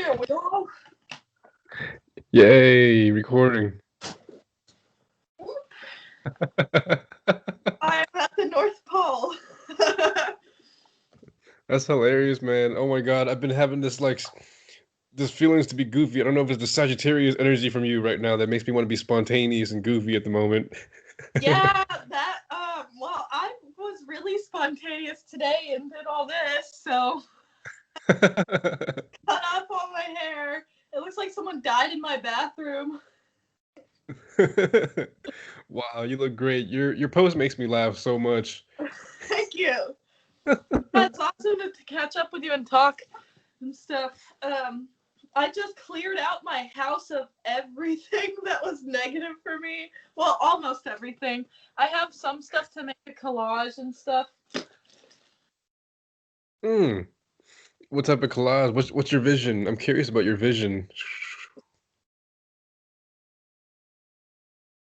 Here we go. Yay, recording. I'm at the North Pole. That's hilarious, man. Oh my God, I've been having this feelings to be goofy. I don't know if it's the Sagittarius energy from you right now that makes me want to be spontaneous and goofy at the moment. Yeah, well, I was really spontaneous today and did all this, so cut off all my hair. It looks like someone died in my bathroom. Wow, you look great. Your post makes me laugh so much. Thank you. Yeah, it's awesome to catch up with you and talk and stuff. I just cleared out my house of everything that was negative for me. Well, almost everything. I have some stuff to make a collage and stuff. Hmm. What type of collage? What's your vision? I'm curious about your vision.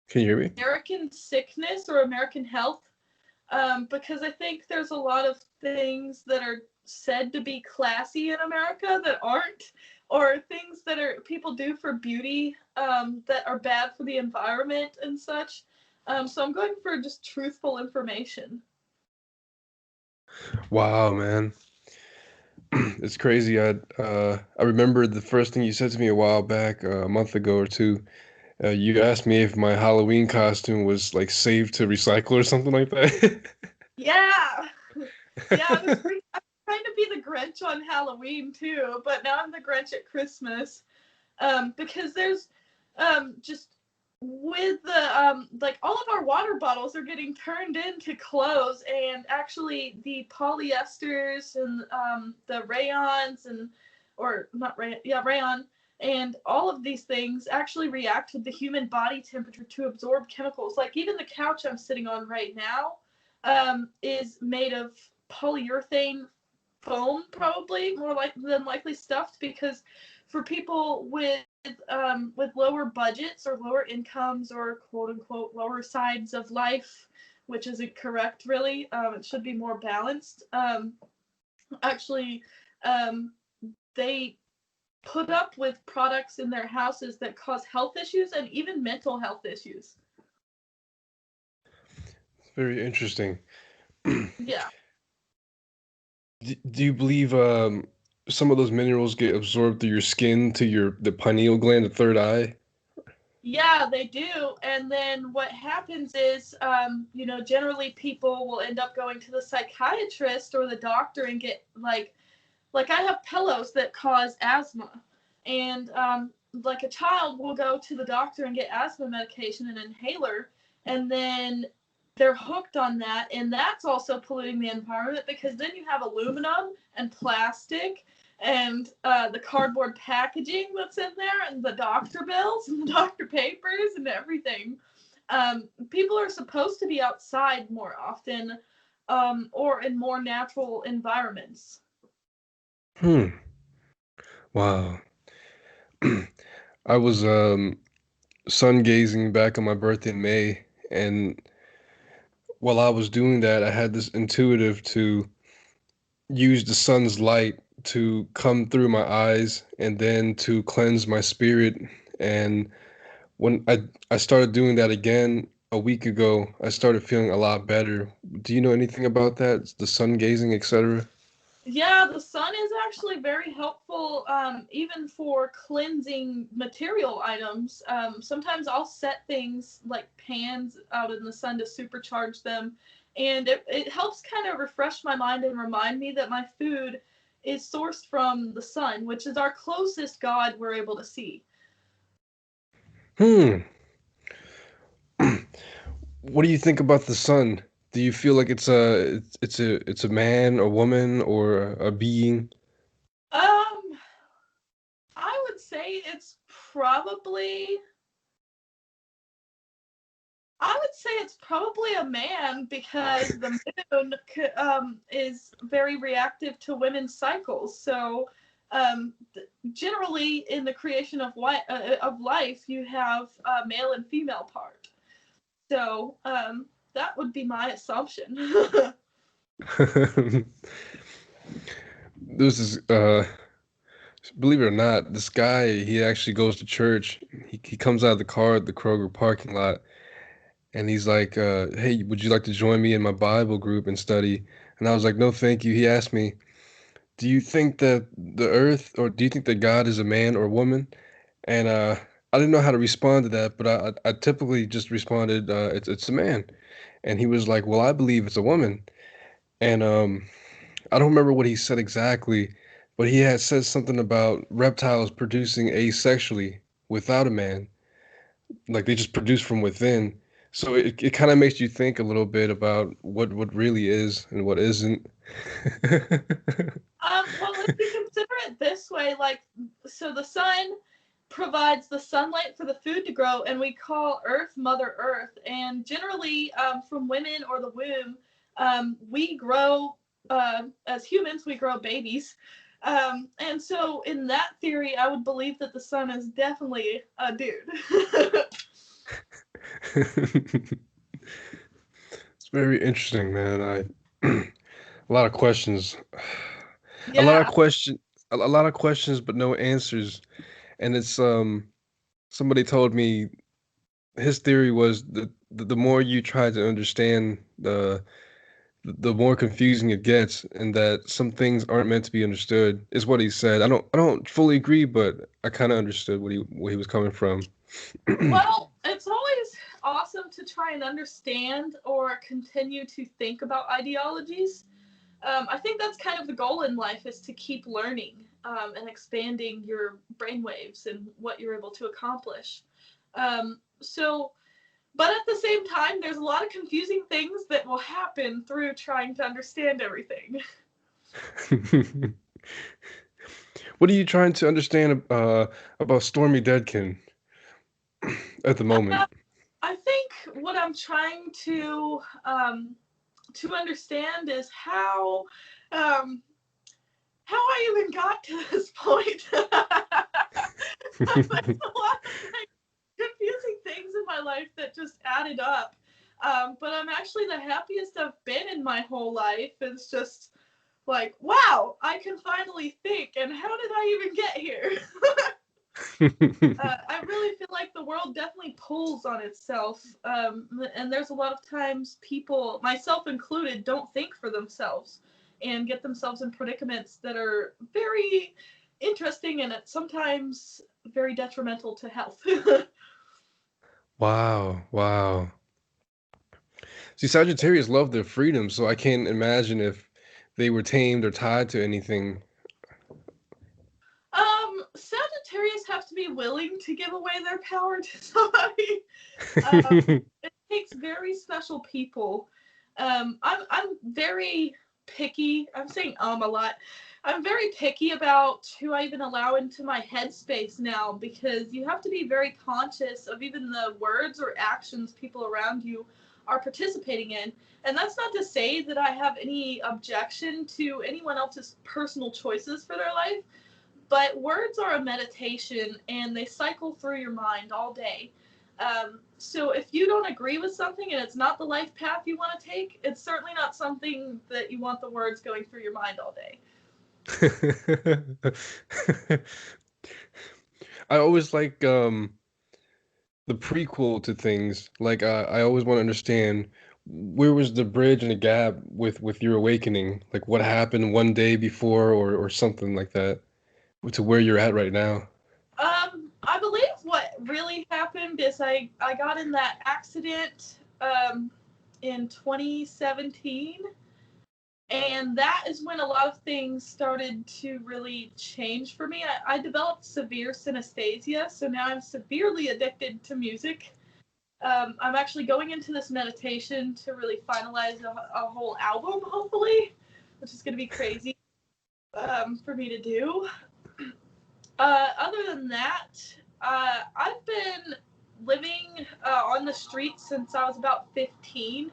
Can you hear me? American sickness or American health, because I think there's a lot of things that are said to be classy in America that aren't, or things that are people do for beauty that are bad for the environment and such. So I'm going for just truthful information. Wow, man. It's crazy. I remember the first thing you said to me a while back, a month ago or two. You asked me if my Halloween costume was like saved to recycle or something like that. Yeah, yeah. I'm trying to be the Grinch on Halloween too, but now I'm the Grinch at Christmas. Because there's just with the like all of our water bottles are getting turned into clothes, and actually the polyesters and the rayons and or not rayon, yeah, rayon, and all of these things actually react with the human body temperature to absorb chemicals. Like even the couch I'm sitting on right now is made of polyurethane foam, probably more like than likely stuffed, because for people with lower budgets or lower incomes or quote unquote lower sides of life, which isn't correct really. It should be more balanced. Actually, um, they put up with products in their houses that cause health issues and even mental health issues. Very interesting. Yeah. Do you believe some of those minerals get absorbed through your skin to the pineal gland, the third eye? Yeah, they do. And then what happens is, generally people will end up going to the psychiatrist or the doctor and get like I have pillows that cause asthma, and like a child will go to the doctor and get asthma medication and inhaler, and then they're hooked on that, and that's also polluting the environment because then you have aluminum and plastic and the cardboard packaging that's in there and the doctor bills and the doctor papers and everything. People are supposed to be outside more often, or in more natural environments. Hmm. Wow. I was sun gazing back on my birthday in May, and while I was doing that, I had this intuitive to use the sun's light to come through my eyes and then to cleanse my spirit. And when I started doing that again a week ago, I started feeling a lot better. Do you know anything about that? The sun gazing, etc.? Yeah, the sun is actually very helpful, even for cleansing material items. Sometimes I'll set things like pans out in the sun to supercharge them, and it helps kind of refresh my mind and remind me that my food is sourced from the sun, which is our closest god we're able to see. Hmm. What do you think about the sun? Do you feel like it's a man, a woman, or a being? Um, I would say it's probably I would say it's probably a man because the moon is very reactive to women's cycles. So, generally, in the creation of life, you have a male and female part. So, that would be my assumption. This is Believe it or not, this guy, he actually goes to church. He comes out of the car at the Kroger parking lot, and he's like, "Hey, would you like to join me in my Bible group and study?" And I was like, "No, thank you." He asked me, "Do you think that the earth, or do you think that God is a man or a woman?" And I didn't know how to respond to that, but I typically just responded, "It's a man." And he was like, "Well, I believe it's a woman." And I don't remember what he said exactly, but he had said something about reptiles producing asexually without a man, like they just produce from within. So it kind of makes you think a little bit about what really is and what isn't. Well, if you consider it this way, like, so the sun provides the sunlight for the food to grow, and we call Earth Mother Earth. And generally, from women or the womb, we grow, as humans, we grow babies. And so, in that theory, I would believe that the sun is definitely a dude. It's very interesting, man. A lot of questions, a lot of Yeah. question, a lot of questions, but no answers. And it's somebody told me his theory was that the more you try to understand the more confusing it gets, and that some things aren't meant to be understood is what he said. I don't fully agree, but I kind of understood what he was coming from. Well, it's always awesome to try and understand or continue to think about ideologies. I think that's kind of the goal in life, is to keep learning, and expanding your brainwaves and what you're able to accomplish. So, but at the same time, there's a lot of confusing things that will happen through trying to understand everything. What are you trying to understand about Stormy Deadkin at the moment? I think what I'm trying to understand is um, how I even got to this point. There's a lot of confusing things in my life that just added up. But I'm actually the happiest I've been in my whole life. It's just like, wow, I can finally think. And how did I even get here? I really feel like the world definitely pulls on itself. And there's a lot of times people, myself included, don't think for themselves and get themselves in predicaments that are very interesting and sometimes very detrimental to health. Wow, wow. See, Sagittarius love their freedom, so I can't imagine if they were tamed or tied to anything. Sagittarius have to be willing to give away their power to somebody. Um, it takes very special people. I'm very picky. I'm saying a lot. I'm very picky about who I even allow into my headspace now, because you have to be very conscious of even the words or actions people around you are participating in. And that's not to say that I have any objection to anyone else's personal choices for their life, but words are a meditation and they cycle through your mind all day. So if you don't agree with something and it's not the life path you want to take, it's certainly not something that you want the words going through your mind all day. I always like the prequel to things. Like I always want to understand where was the bridge and the gap with your awakening? Like what happened one day before or something like that to where you're at right now. I believe what really happened is I got in that accident in 2017. And that is when a lot of things started to really change for me. I developed severe synesthesia, so now I'm severely addicted to music. I'm actually going into this meditation to really finalize a whole album, hopefully, which is going to be crazy for me to do. Other than that, I've been living on the streets since I was about 15.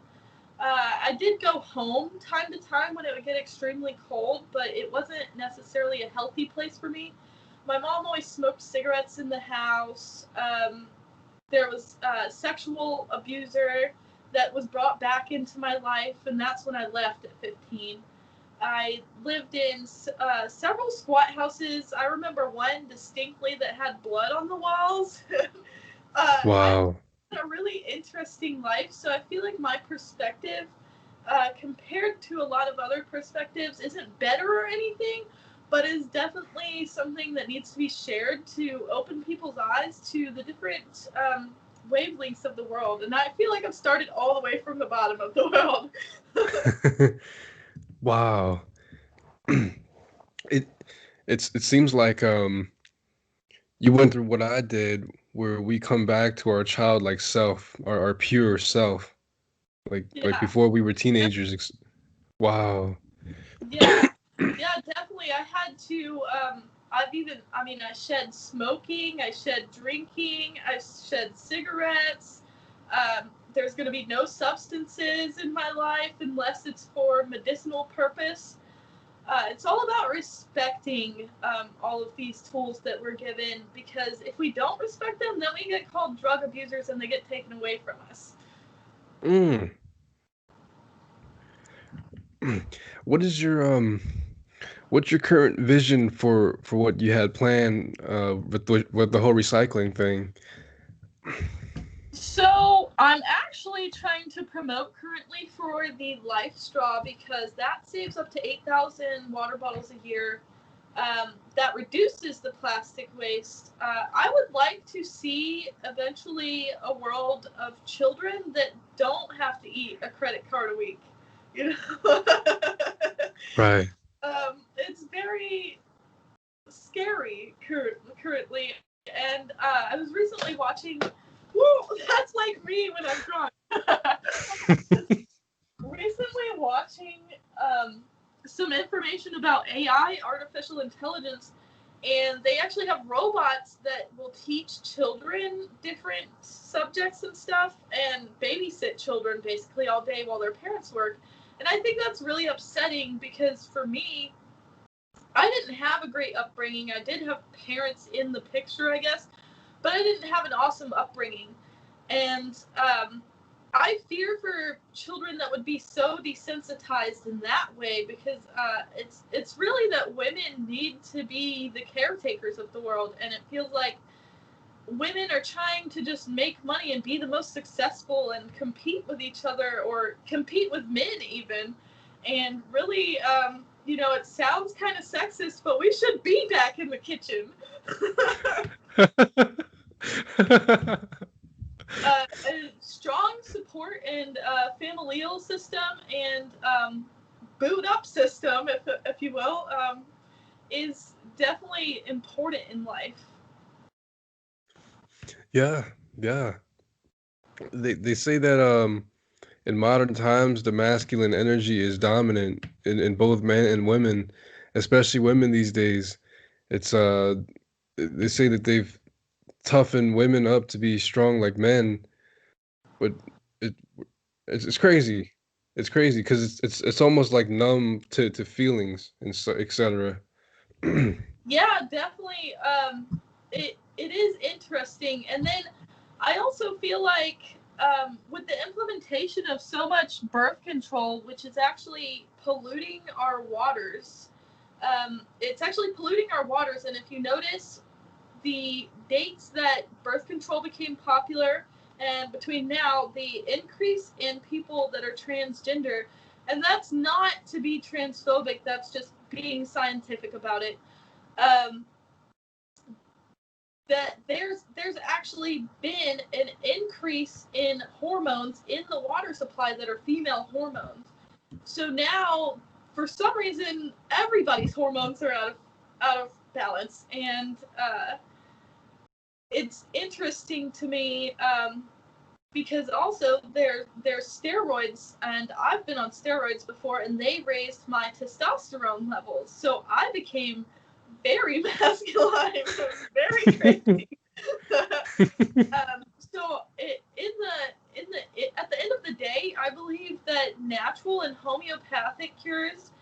I did go home time to time when it would get extremely cold, but it wasn't necessarily a healthy place for me. My mom always smoked cigarettes in the house. There was a sexual abuser that was brought back into my life, and that's when I left at 15. I lived in several squat houses. I remember one distinctly that had blood on the walls. I Wow. had a really interesting life, so I feel like my perspective, compared to a lot of other perspectives, isn't better or anything, but is definitely something that needs to be shared to open people's eyes to the different wavelengths of the world. And I feel like I've started all the way from the bottom of the world. Wow. It it seems like you went through what I did, where we come back to our childlike self, our pure self, like Yeah, before we were teenagers. Wow. yeah, yeah, definitely. I had to. I mean, I shed smoking, I shed drinking, I shed cigarettes. There's going to be no substances in my life unless it's for medicinal purpose. It's all about respecting all of these tools that we're given, because if we don't respect them, then we get called drug abusers and they get taken away from us. Mm. What is your what's your current vision for what you had planned with the whole recycling thing? So I'm actually trying to promote currently for the Life Straw, because that saves up to 8,000 water bottles a year. That reduces the plastic waste. I would like to see eventually a world of children that don't have to eat a credit card a week. You know, Right. it's very scary currently. And I was recently watching. Woo, that's like me when I'm drunk. Recently watching some information about AI, artificial intelligence, and they actually have robots that will teach children different subjects and stuff and babysit children basically all day while their parents work. And I think that's really upsetting, because for me, I didn't have a great upbringing. I did have parents in the picture, I guess, but I didn't have an awesome upbringing. And I fear for children that would be so desensitized in that way, because it's really that women need to be the caretakers of the world, and it feels like women are trying to just make money and be the most successful and compete with each other or compete with men even. And really, it sounds kind of sexist, but we should be back in the kitchen. A strong support and familial system and boot up system, if you will, is definitely important in life. Yeah, yeah. They say that in modern times the masculine energy is dominant in both men and women, especially women these days. It's they say that they've toughened women up to be strong like men, but it it's crazy. It's crazy because it's almost like numb to feelings and so etc. Yeah, definitely. It is interesting, and then I also feel like with the implementation of so much birth control, which is actually polluting our waters, it's actually polluting our waters. And if you notice, the dates that birth control became popular, and between now, the increase in people that are transgender, and that's not to be transphobic. That's just being scientific about it. Um, that there's actually been an increase in hormones in the water supply that are female hormones. So now, for some reason, everybody's hormones are out of balance, and it's interesting to me, because also there's steroids, and I've been on steroids before, and they raised my testosterone levels, so I became very masculine. It was very crazy. So at the end of the day, I believe that natural and homeopathic cures,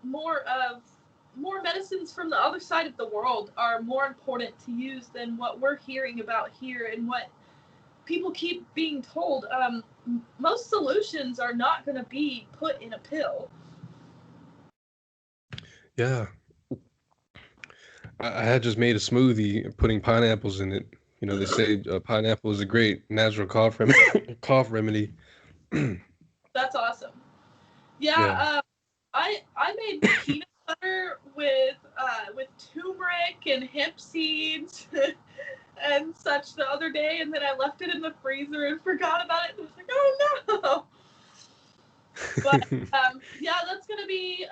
more medicines from the other side of the world, are more important to use than what we're hearing about here and what people keep being told. Most solutions are not going to be put in a pill. Yeah. I had just made a smoothie putting pineapples in it. You know, they say pineapple is a great natural cough remedy. That's awesome. Yeah, Yeah. I made peanut butter with turmeric and hemp seeds and such the other day, and then I left it in the freezer and forgot about it. And I was like, oh no! But yeah, that's gonna be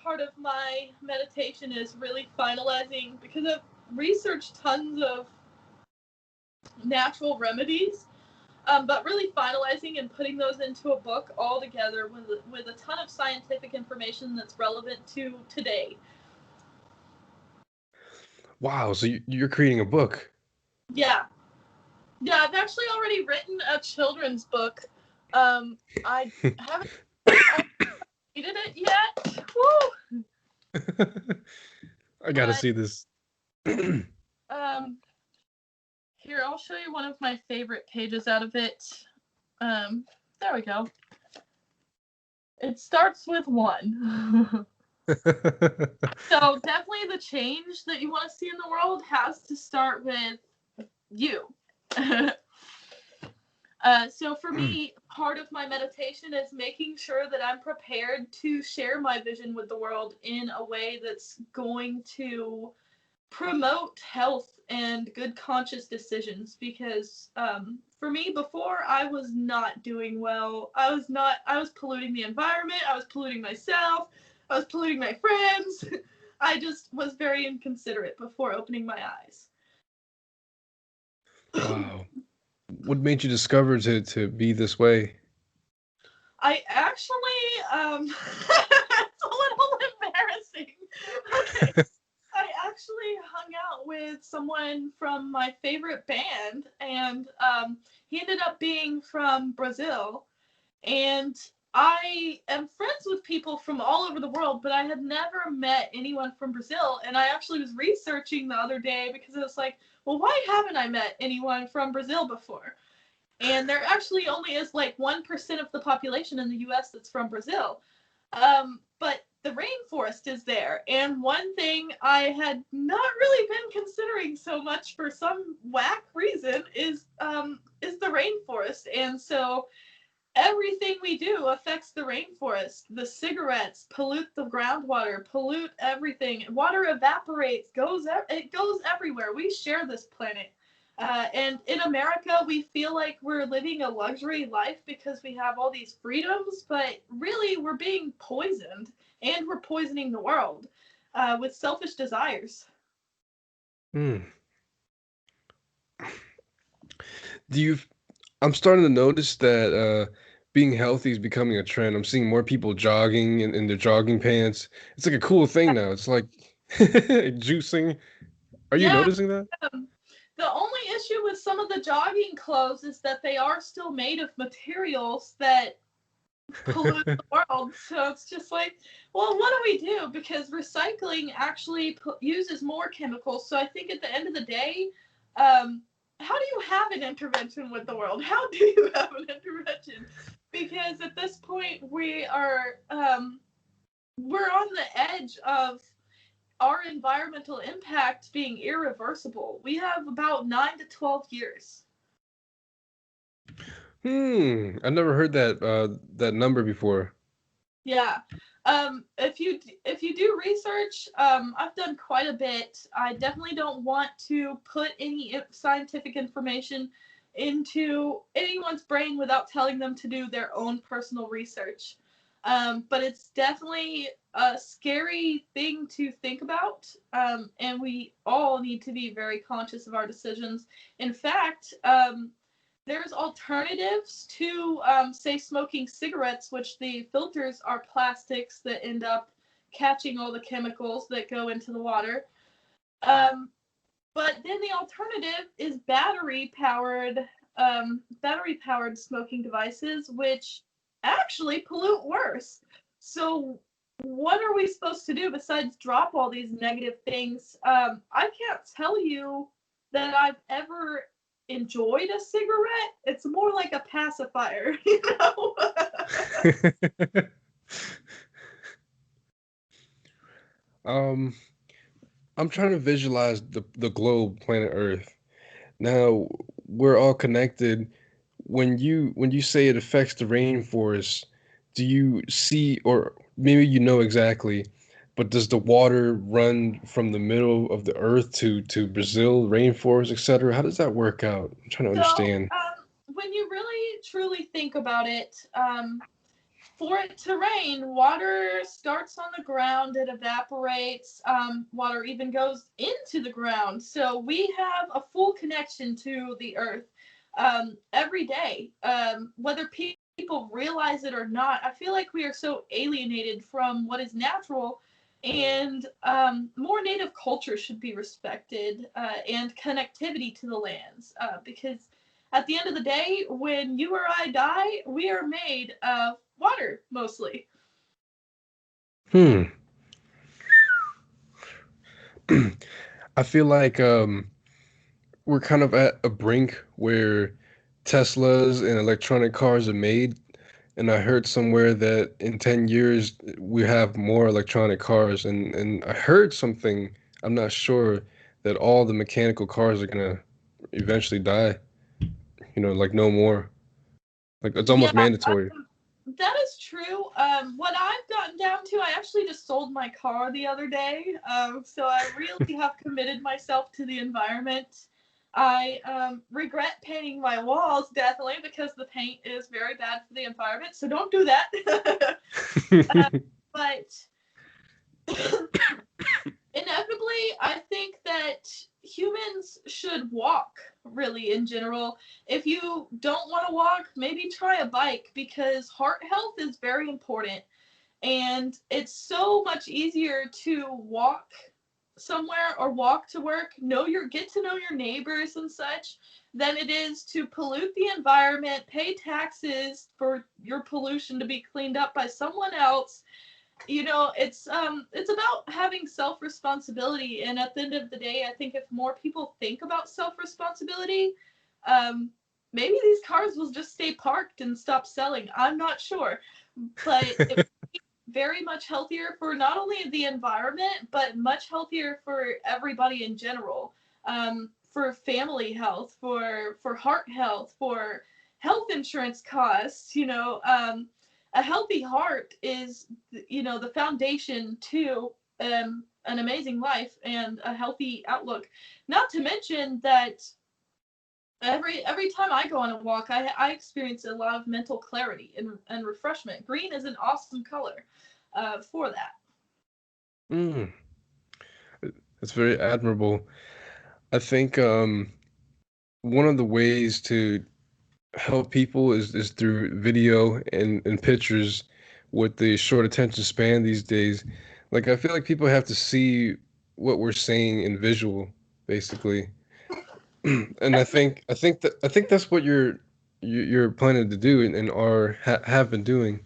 part of my meditation is really finalizing because I've researched tons of natural remedies, but really finalizing and putting those into a book all together with a ton of scientific information that's relevant to today. Wow. So you're creating a book. Yeah, yeah, I've actually already written a children's book. I haven't completed it yet. Woo! I gotta But see this. um, here, I'll show you one of my favorite pages out of it. Um, there we go. It starts with one. So definitely the change that you want to see in the world has to start with you. So for me, part of my meditation is making sure that I'm prepared to share my vision with the world in a way that's going to promote health and good conscious decisions, because for me before I was not doing well. I was polluting the environment, I was polluting myself, I was polluting my friends. I just was very inconsiderate before opening my eyes. Wow. What made you discover to be this way? I actually it's a little embarrassing. Okay, I actually hung out with someone from my favorite band, and he ended up being from Brazil. And I am friends with people from all over the world, but I had never met anyone from Brazil. And I actually was researching the other day because I was like, well, why haven't I met anyone from Brazil before? And there actually only is like 1% of the population in the US that's from Brazil. But the rainforest is there. And one thing I had not really been considering so much for some whack reason is the rainforest. And so everything we do affects the rainforest. The cigarettes pollute the groundwater, pollute everything. Water evaporates, it goes everywhere. We share this planet. And in America, we feel like we're living a luxury life because we have all these freedoms, but really we're being poisoned, and we're poisoning the world with selfish desires. Hmm. Do you I'm starting to notice that being healthy is becoming a trend. I'm seeing more people jogging in their jogging pants. It's like a cool thing now. It's like juicing. Are you Yeah, noticing that? the only issue with some of the jogging clothes is that they are still made of materials that pollute the world. So it's just like, well, what do we do? Because recycling actually uses more chemicals. So I think at the end of the day, how do you have an intervention with the world? How do you have an intervention? Because at this point, we're on the edge of our environmental impact being irreversible. We have about 9 to 12 years. I never heard that number before. Yeah. If you do research, I've done quite a bit. I definitely don't want to put any scientific information into anyone's brain without telling them to do their own personal research. But it's definitely a scary thing to think about, and we all need to be very conscious of our decisions. In fact, there's alternatives to, say, smoking cigarettes, which the filters are plastics that end up catching all the chemicals that go into the water. Um, but then the alternative is battery powered smoking devices, which actually pollute worse. So what are we supposed to do besides drop all these negative things? I can't tell you that I've ever enjoyed a cigarette. It's more like a pacifier, you know? Um, I'm trying to visualize the globe, planet Earth. Now, we're all connected. When you say it affects the rainforest, do you see, or maybe you know exactly, but does the water run from the middle of the earth to Brazil, rainforest, etc.? How does that work out? I'm trying to So, understand. when you really truly think about it, for it to rain, water starts on the ground, it evaporates, water even goes into the ground. So we have a full connection to the earth every day, whether people realize it or not. I feel like we are so alienated from what is natural, and more native culture should be respected, and connectivity to the lands, because at the end of the day, when you or I die, we are made of water mostly. Hmm. I feel like we're kind of at a brink where Teslas and electronic cars are made. And I heard somewhere that in 10 years we have more electronic cars. And I heard something, I'm not sure, that all the mechanical cars are gonna eventually die. Like no more. Like it's Yeah, almost mandatory. that is true. What I've gotten down to, I actually just sold my car the other day. So I really have committed myself to the environment. I regret painting my walls, definitely, because the paint is very bad for the environment. So don't do that. But inevitably, I think that humans should walk, really, in general. If you don't want to walk, maybe try a bike, because heart health is very important. And it's so much easier to walk somewhere or walk to work, get to know your neighbors and such, than it is to pollute the environment, pay taxes for your pollution to be cleaned up by someone else. It's about having self responsibility, and at the end of the day, I think if more people think about self responsibility, um maybe these cars will just stay parked and stop selling. I'm not sure, but it very much healthier for not only the environment, but much healthier for everybody in general. For family health, for heart health, for health insurance costs. A healthy heart is, the foundation to an amazing life and a healthy outlook. Not to mention that every time I go on a walk, I experience a lot of mental clarity and refreshment. Green is an awesome color for that. Mm, it's very admirable. I think one of the ways to help people is through video and pictures with the short attention span these days. Like I feel like people have to see what we're saying in visual, basically. And I think that's what you're planning to do and are have been doing.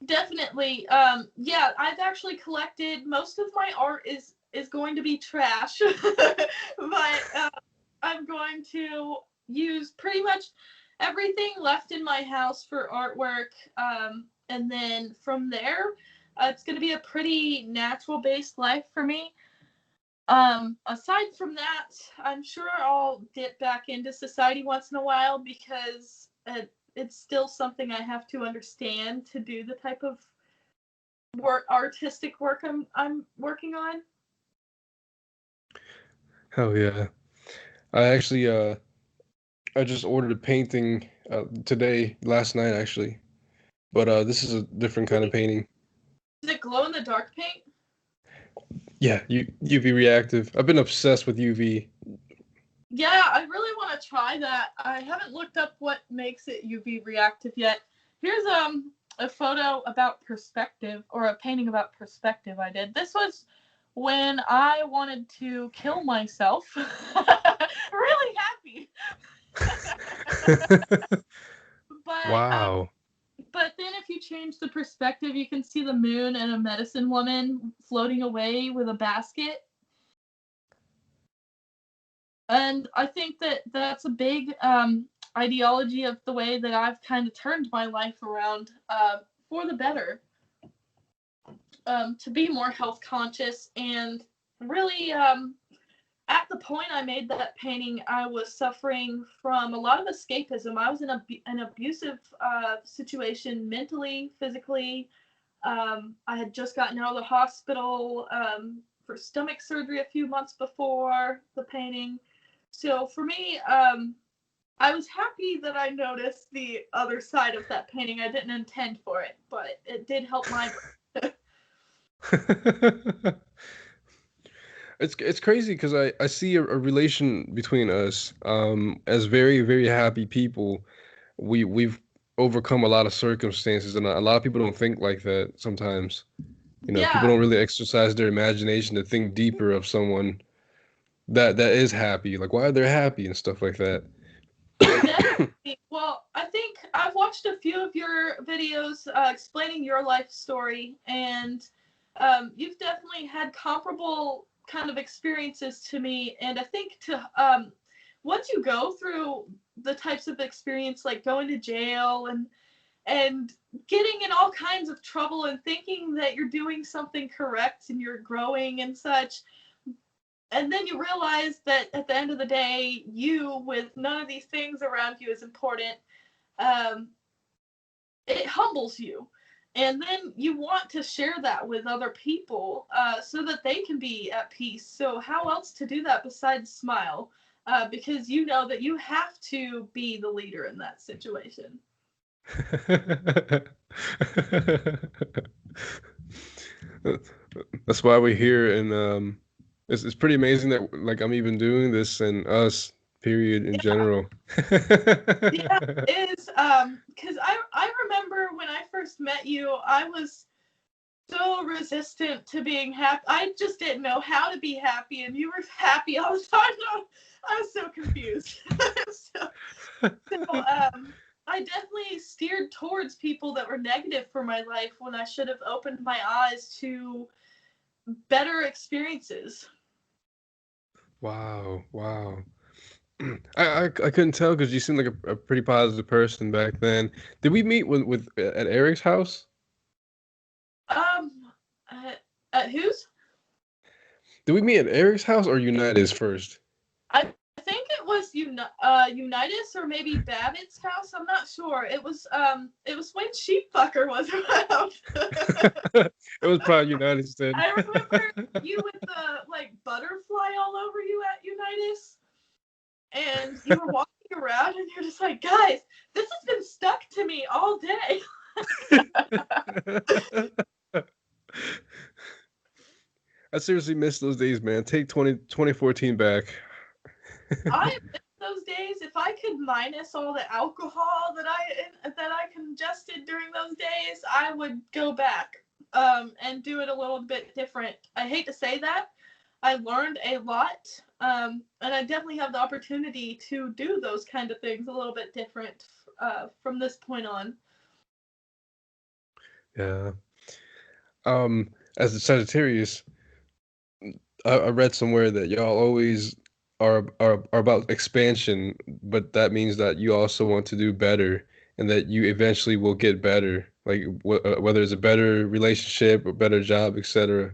Definitely. Yeah, I've actually collected most of my art is going to be trash, but I'm going to use pretty much everything left in my house for artwork, and then from there, it's going to be a pretty natural based life for me. Aside from that, I'm sure I'll dip back into society once in a while, because it's still something I have to understand to do the type of artistic work I'm working on. Hell yeah. I actually I just ordered a painting today, last night actually. But this is a different kind of Wait, painting. is it glow in the dark paint? Yeah, UV reactive. I've been obsessed with UV. Yeah, I really want to try that. I haven't looked up what makes it UV reactive yet. Here's a photo about perspective, or a painting about perspective I did. This was when I wanted to kill myself. Really happy. But Wow. but then if you change the perspective, you can see the moon and a medicine woman floating away with a basket. And I think that that's a big ideology of the way that I've kind of turned my life around, for the better. to be more health conscious. And really, at the point I made that painting, I was suffering from a lot of escapism. I was in an abusive situation, mentally, physically. I had just gotten out of the hospital for stomach surgery a few months before the painting. So for me, I was happy that I noticed the other side of that painting. I didn't intend for it, but it did help my brain. It's crazy because I see a relation between us as very, very happy people. We've overcome a lot of circumstances, and a lot of people don't think like that sometimes. You know, people Yeah, don't really exercise their imagination to think deeper of someone that is happy, like why they're happy and stuff like that. definitely. Well, I think I've watched a few of your videos explaining your life story, and you've definitely had comparable kind of experiences to me. And I think once you go through the types of experience like going to jail and getting in all kinds of trouble and thinking that you're doing something correct and you're growing and such, and then you realize that at the end of the day, you, with none of these things around you, is important. um, it humbles you, and then you want to share that with other people so that they can be at peace. So how else to do that besides smile, because you know that you have to be the leader in that situation. That's why we're here, and it's pretty amazing that like I'm even doing this and us, period, in Yeah, general. yeah, it is. Because I remember when I first met you, I was so resistant to being happy. I just didn't know how to be happy, and you were happy all the time. I was so confused. so, I definitely steered towards people that were negative for my life when I should have opened my eyes to better experiences. Wow, wow. I couldn't tell because you seemed like a pretty positive person back then. Did we meet with at Eric's house? Um, at whose? Did we meet at Eric's house or United's first? I think it was Unitas or maybe Babbitt's house. I'm not sure. It was when Sheepfucker was around. It was probably United's then. I remember you with the like butterfly all over you at Unitas, and you were walking around, and you're just like, guys, this has been stuck to me all day. I seriously miss those days, man. Take 2014 back. I miss those days. If I could minus all the alcohol that I congested during those days, I would go back and do it a little bit different. I hate to say that. I learned a lot, and I definitely have the opportunity to do those kind of things a little bit different from this point on. Yeah. As a Sagittarius, I read somewhere that y'all always are about expansion, but that means that you also want to do better, and that you eventually will get better, like whether it's a better relationship or better job, etc.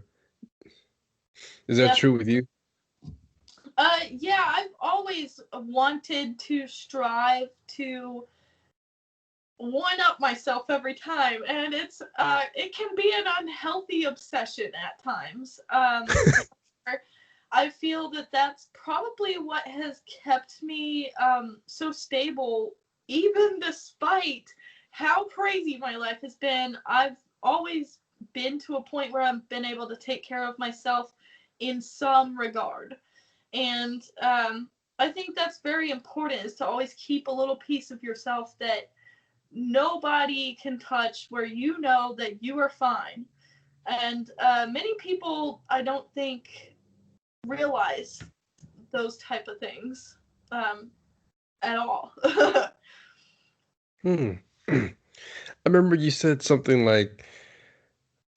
Is that Definitely. true with you? Yeah, I've always wanted to strive to one up myself every time, and it can be an unhealthy obsession at times. I feel that that's probably what has kept me so stable, even despite how crazy my life has been. I've always been to a point where I've been able to take care of myself in some regard. And I think that's very important, is to always keep a little piece of yourself that nobody can touch, where you know that you are fine. And many people, I don't think, realize those type of things at all. Hmm. I remember you said something like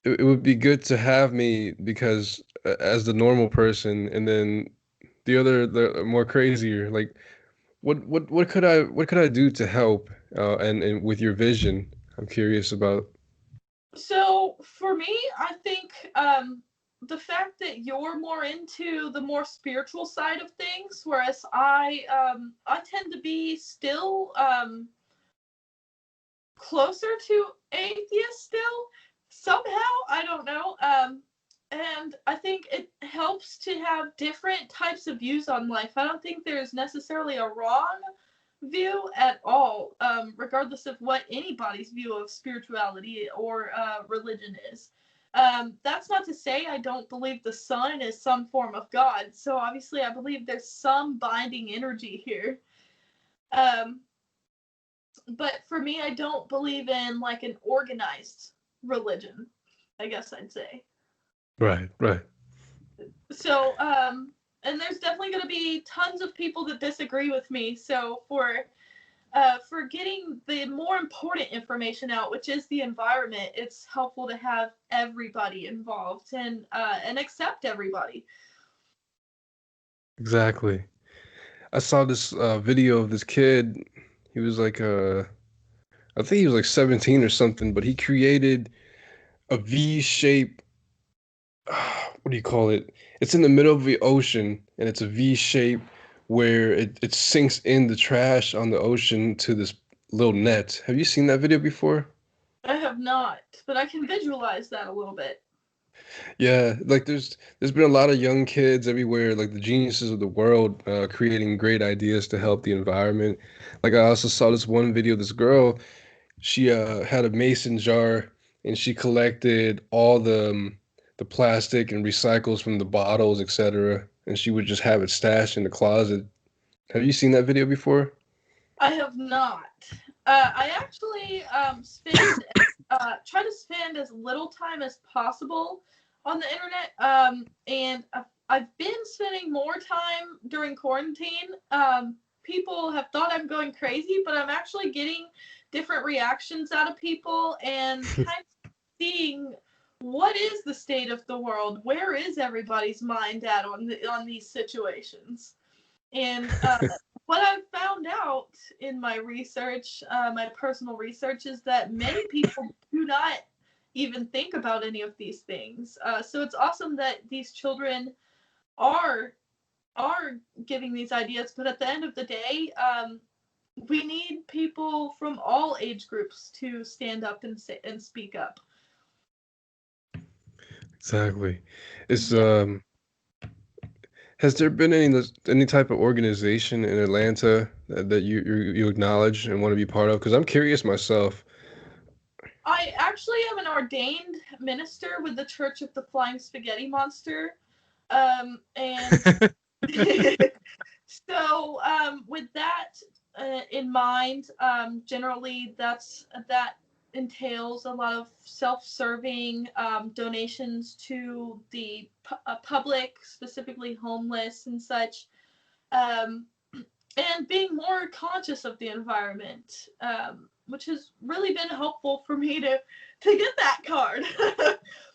it would be good to have me because as the normal person, and then the more crazier. Like, what could I do to help? And with your vision, I'm curious about. So for me, I think the fact that you're more into the more spiritual side of things, whereas I tend to be still closer to atheist still somehow. I don't know. And I think it helps to have different types of views on life. I don't think there's necessarily a wrong view at all, regardless of what anybody's view of spirituality or religion is. That's not to say I don't believe the sun is some form of God. So obviously, I believe there's some binding energy here. Um, but for me, I don't believe in like an organized religion, I guess I'd say. Right, right. So, and there's definitely going to be tons of people that disagree with me. So for getting the more important information out, which is the environment, it's helpful to have everybody involved and accept everybody. Exactly. I saw this video of this kid. He was like I think he was like 17 or something, but he created a V shape. What do you call it? It's in the middle of the ocean and it's a V shape where it sinks in the trash on the ocean to this little net. Have you seen that video before? I have not, but I can visualize that a little bit. Yeah, like there's been a lot of young kids everywhere, like the geniuses of the world, creating great ideas to help the environment. Like I also saw this one video, this girl, she had a mason jar and she collected all the plastic and recycles from the bottles, etc. And she would just have it stashed in the closet. Have you seen that video before? I have not. I actually try to spend as little time as possible on the internet. And I've been spending more time during quarantine. People have thought I'm going crazy, but I'm actually getting different reactions out of people and kind of seeing what is the state of the world. Where is everybody's mind at on these situations? And what I've found out in my research, my personal research, is that many people do not even think about any of these things. So it's awesome that these children are are giving these ideas, but at the end of the day, we need people from all age groups to stand up and speak up. Exactly. It's Yeah. has there been any type of organization in Atlanta that you acknowledge and want to be part of? Because I'm curious myself. I actually am an ordained minister with the Church of the Flying Spaghetti Monster. And so, with that in mind, generally that entails a lot of self-serving donations to the public, specifically homeless and such, um, and being more conscious of the environment, which has really been helpful for me to get that card.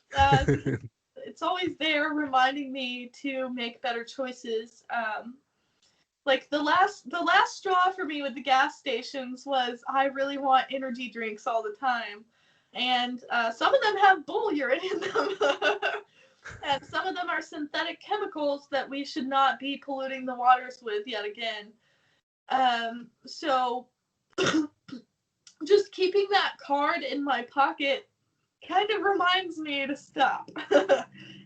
Because it's always there reminding me to make better choices. Like the last straw for me with the gas stations was I really want energy drinks all the time, and some of them have bull urine in them, and some of them are synthetic chemicals that we should not be polluting the waters with yet again. So just keeping that card in my pocket kind of reminds me to stop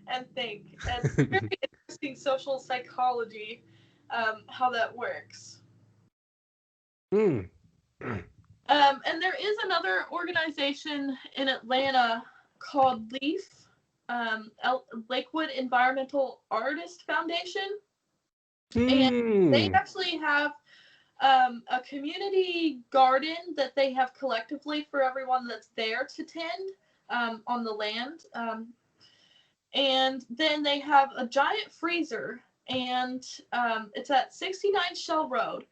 and think. And it's very interesting social psychology, how that works. Hmm. And there is another organization in Atlanta called LEAF, Lakewood Environmental Artist Foundation, and they Hmm. actually have a community garden that they have collectively for everyone that's there to tend on the land. And then they have a giant freezer, and it's at 69 Shell Road.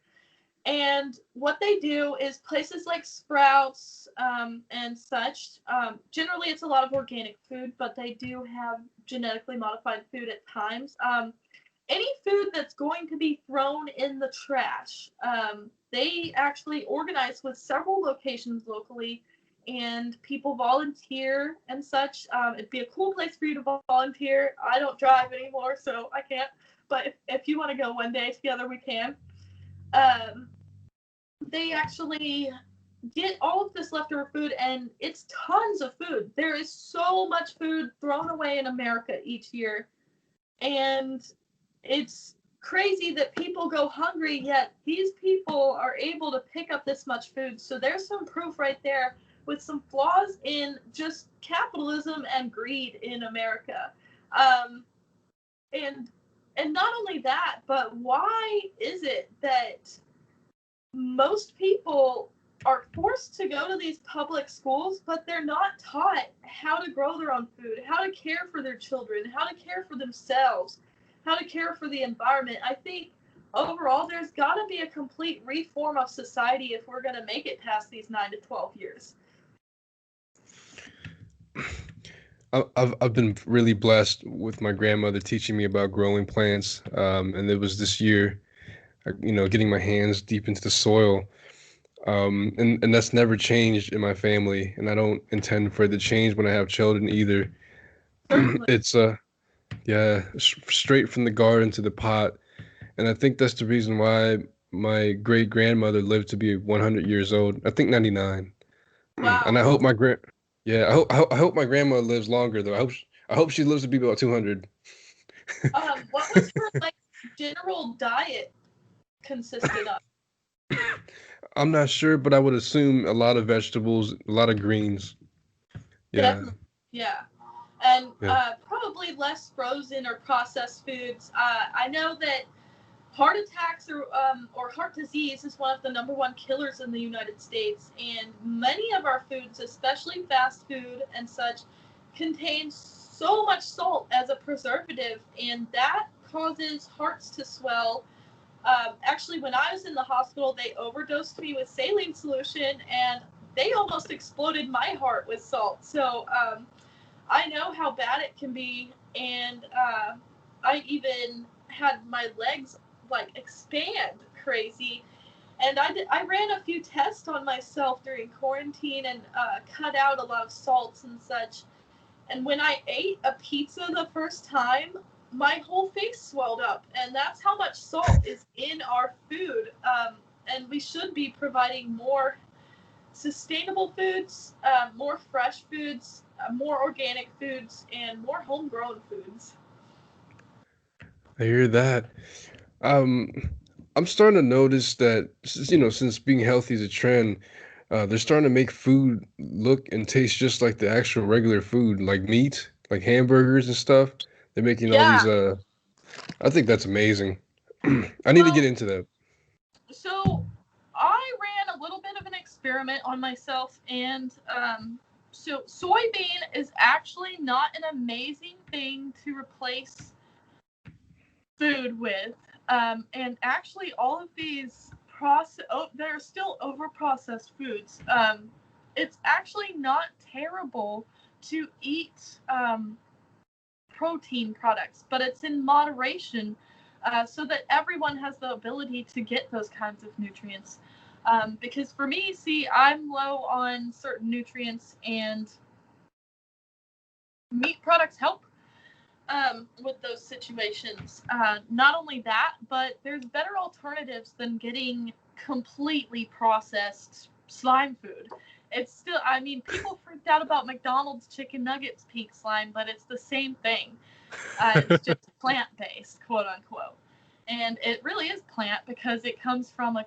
And what they do is places like Sprouts and such. Generally, it's a lot of organic food, but they do have genetically modified food at times. Any food that's going to be thrown in the trash, they actually organize with several locations locally and people volunteer and such. It'd be a cool place for you to volunteer. I don't drive anymore, so I can't. But if you want to go one day together, we can. Um, they actually get all of this leftover food, and it's tons of food. There is so much food thrown away in America each year, and it's crazy that people go hungry, yet these people are able to pick up this much food. So there's some proof right there with some flaws in just capitalism and greed in America. Um, and and not only that, but why is it that most people are forced to go to these public schools, but they're not taught how to grow their own food, how to care for their children, how to care for themselves, how to care for the environment? I think overall there's got to be a complete reform of society if we're going to make it past these 9 to 12 years. I've been really blessed with my grandmother teaching me about growing plants, and it was this year, getting my hands deep into the soil, and that's never changed in my family, and I don't intend for it to change when I have children either. Certainly. It's yeah, straight from the garden to the pot, and I think that's the reason why my great grandmother lived to be 100 years old. I think 99. And I Wow. hope my grand yeah, I hope my grandma lives longer though. I hope she lives to be about 200. What was her like general diet consisted of? I'm not sure, but I would assume a lot of vegetables, a lot of greens. Yeah, Definitely, yeah. And yeah. probably less frozen or processed foods. I know that heart attacks or heart disease is one of the number one killers in the United States, and many of our foods, especially fast food and such, contain so much salt as a preservative, and that causes hearts to swell. Actually, when I was in the hospital, they overdosed me with saline solution, and they almost exploded my heart with salt. So I know how bad it can be, and I even had my legs like expand crazy. And I ran a few tests on myself during quarantine and cut out a lot of salts and such. And when I ate a pizza the first time, my whole face swelled up, and that's how much salt is in our food. And we should be providing more sustainable foods, more fresh foods, more organic foods, and more homegrown foods. I hear that. Um, I'm starting to notice that since being healthy is a trend, they're starting to make food look and taste just like the actual regular food, like meat, like hamburgers and stuff. They're making all Yeah. these. I think that's amazing. I need to get Well, into that. so I ran a little bit of an experiment on myself, and so soybean is actually not an amazing thing to replace food with. And actually, all of these they're still over processed foods. It's actually not terrible to eat protein products, but it's in moderation, so that everyone has the ability to get those kinds of nutrients. Because for me, see, I'm low on certain nutrients, and meat products help with those situations. Not only that, but there's better alternatives than getting completely processed slime food. It's still, I mean, people freaked out about McDonald's chicken nuggets pink slime, but it's the same thing. It's just plant based, quote unquote. And it really is plant because it comes from a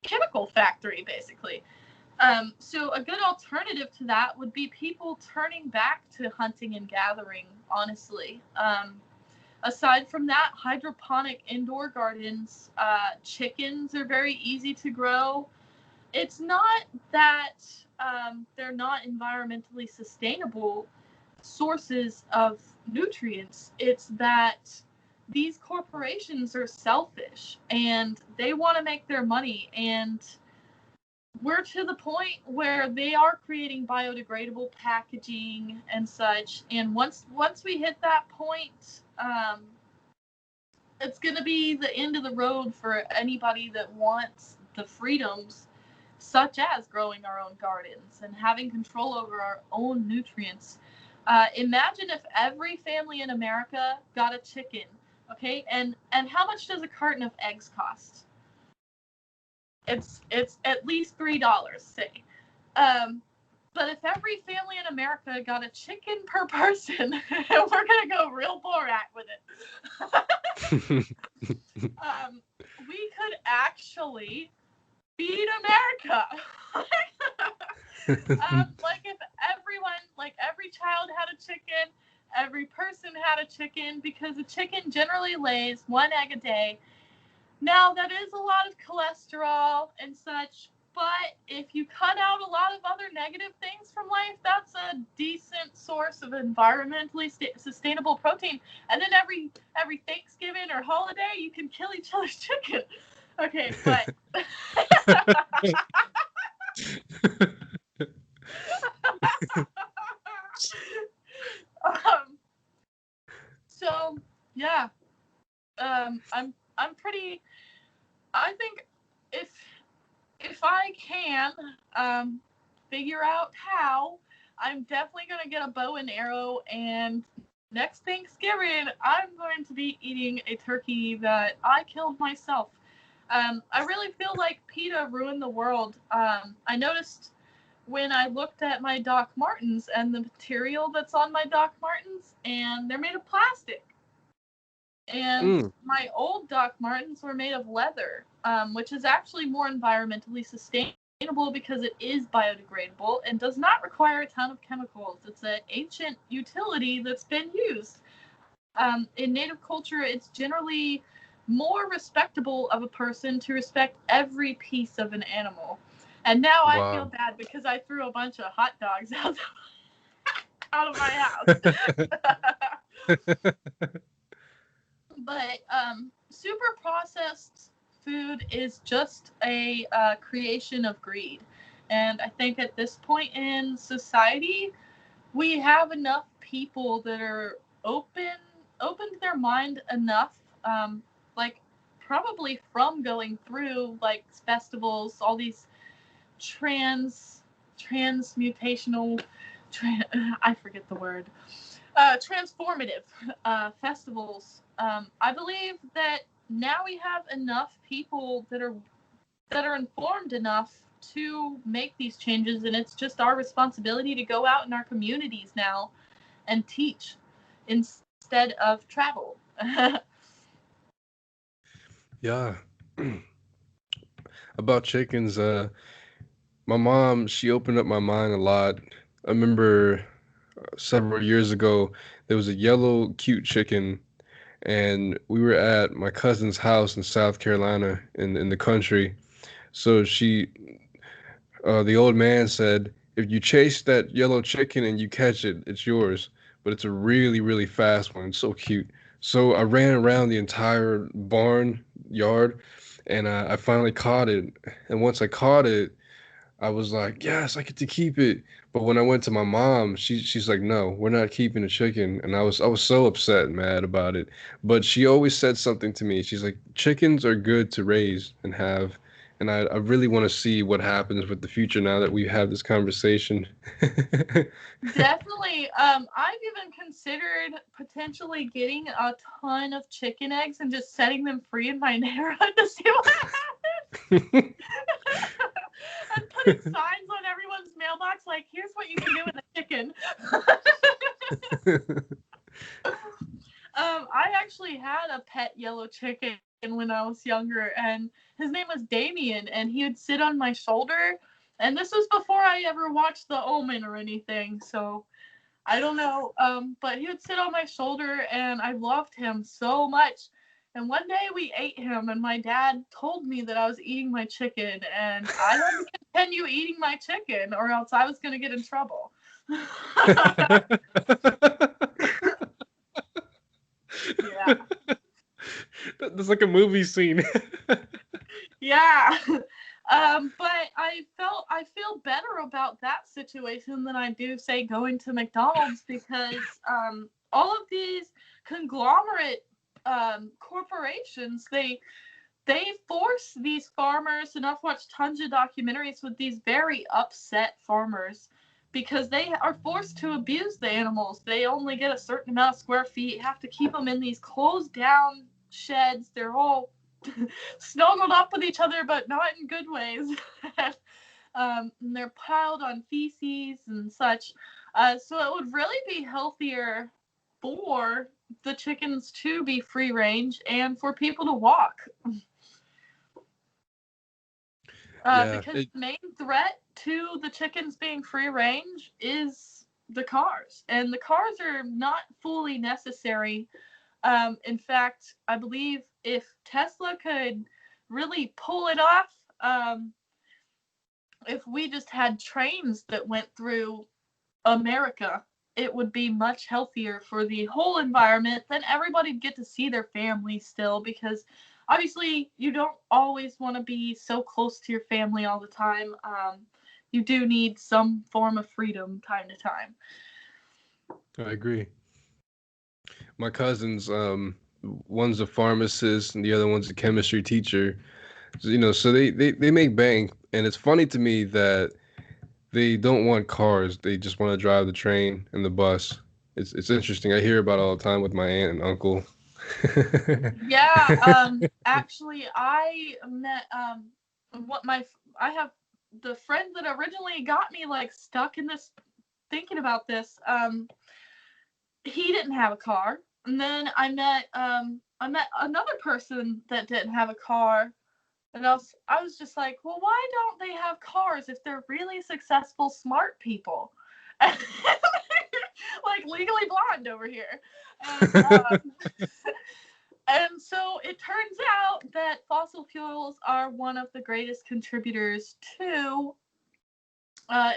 chemical factory, basically. So a good alternative to that would be people turning back to hunting and gathering, honestly. Aside from that, hydroponic indoor gardens, chickens are very easy to grow. It's not that they're not environmentally sustainable sources of nutrients. It's that these corporations are selfish and they want to make their money, and we're to the point where they are creating biodegradable packaging and such. And once we hit that point, it's going to be the end of the road for anybody that wants the freedoms such as growing our own gardens and having control over our own nutrients. Imagine if every family in America got a chicken, okay? And how much does a carton of eggs cost? It's at least $3, say. Um, but if every family in America got a chicken per person, we're gonna go real Borat with it. We could actually feed America. Like if everyone, like every child had a chicken, every person had a chicken, because a chicken generally lays one egg a day. Now, that is a lot of cholesterol and such, but if you cut out a lot of other negative things from life, that's a decent source of environmentally sustainable protein. And then every Thanksgiving or holiday, you can kill each other's chicken. Okay, but um, so yeah, I'm pretty. I think if I can figure out how, I'm definitely going to get a bow and arrow. And next Thanksgiving, I'm going to be eating a turkey that I killed myself. I really feel like PETA ruined the world. I noticed when I looked at my Doc Martens and the material that's on my Doc Martens, and they're made of plastic. And my old Doc Martens were made of leather, which is actually more environmentally sustainable because it is biodegradable and does not require a ton of chemicals. It's an ancient utility that's been used. In Native culture, it's generally more respectable of a person to respect every piece of an animal. And now I feel Wow. bad because I threw a bunch of hot dogs out of my house. But super processed food is just a creation of greed. And I think at this point in society, we have enough people that are open to their mind enough, like probably from going through like festivals, all these transmutational, I forget the word, transformative festivals. I believe that now we have enough people that are informed enough to make these changes, and it's just our responsibility to go out in our communities now and teach instead of travel. Yeah. About chickens, my mom, she opened up my mind a lot. I remember several years ago, there was a yellow, cute chicken, and we were at my cousin's house in South Carolina in the country. So the old man said, if you chase that yellow chicken and you catch it, it's yours. But it's a really, really fast one. It's so cute. So I ran around the entire barn yard, and I finally caught it. And once I caught it, I was like, yes, I get to keep it. But when I went to my mom, she's like, no, we're not keeping the chicken. And I was so upset and mad about it. But she always said something to me. She's like, chickens are good to raise and have. And I really want to see what happens with the future now that we have this conversation. Definitely. I've even considered potentially getting a ton of chicken eggs and just setting them free in my neighborhood to see what happens. And putting signs on everyone's mailbox like, here's what you can do with a chicken. I actually had a pet yellow chicken when I was younger, and his name was Damien, and he would sit on my shoulder. And this was before I ever watched The Omen or anything, so I don't know. But he would sit on my shoulder, and I loved him so much. And one day we ate him, and my dad told me that I was eating my chicken, and I had to continue eating my chicken, or else I was going to get in trouble. Yeah. That's like a movie scene. Yeah. But I feel better about that situation than I do, say, going to McDonald's, because all of these conglomerate corporations, they they force these farmers, and I've watched tons of documentaries with these very upset farmers because they are forced to abuse the animals. They only get a certain amount of square feet, have to keep them in these closed down sheds. They're all snuggled up with each other, but not in good ways. And they're piled on feces and such. So it would really be healthier for the chickens to be free range and for people to walk. Yeah, Because the main threat to the chickens being free range is the cars, and the cars are not fully necessary. In fact, I believe if Tesla could really pull it off, if we just had trains that went through America, it would be much healthier for the whole environment. Then everybody'd get to see their family still, because obviously you don't always want to be so close to your family all the time. You do need some form of freedom time to time. I agree. My cousins, one's a pharmacist and the other one's a chemistry teacher. So, so they make bank, and it's funny to me that they don't want cars. They just want to drive the train and the bus. It's interesting. I hear about it all the time with my aunt and uncle. Yeah, actually, I met what my I have the friend that originally got me like stuck in this thinking about this. He didn't have a car, and then I met another person that didn't have a car, and I was just like, well, why don't they have cars if they're really successful, smart people? Like Legally Blonde over here. And and so it turns out that fossil fuels are one of the greatest contributors to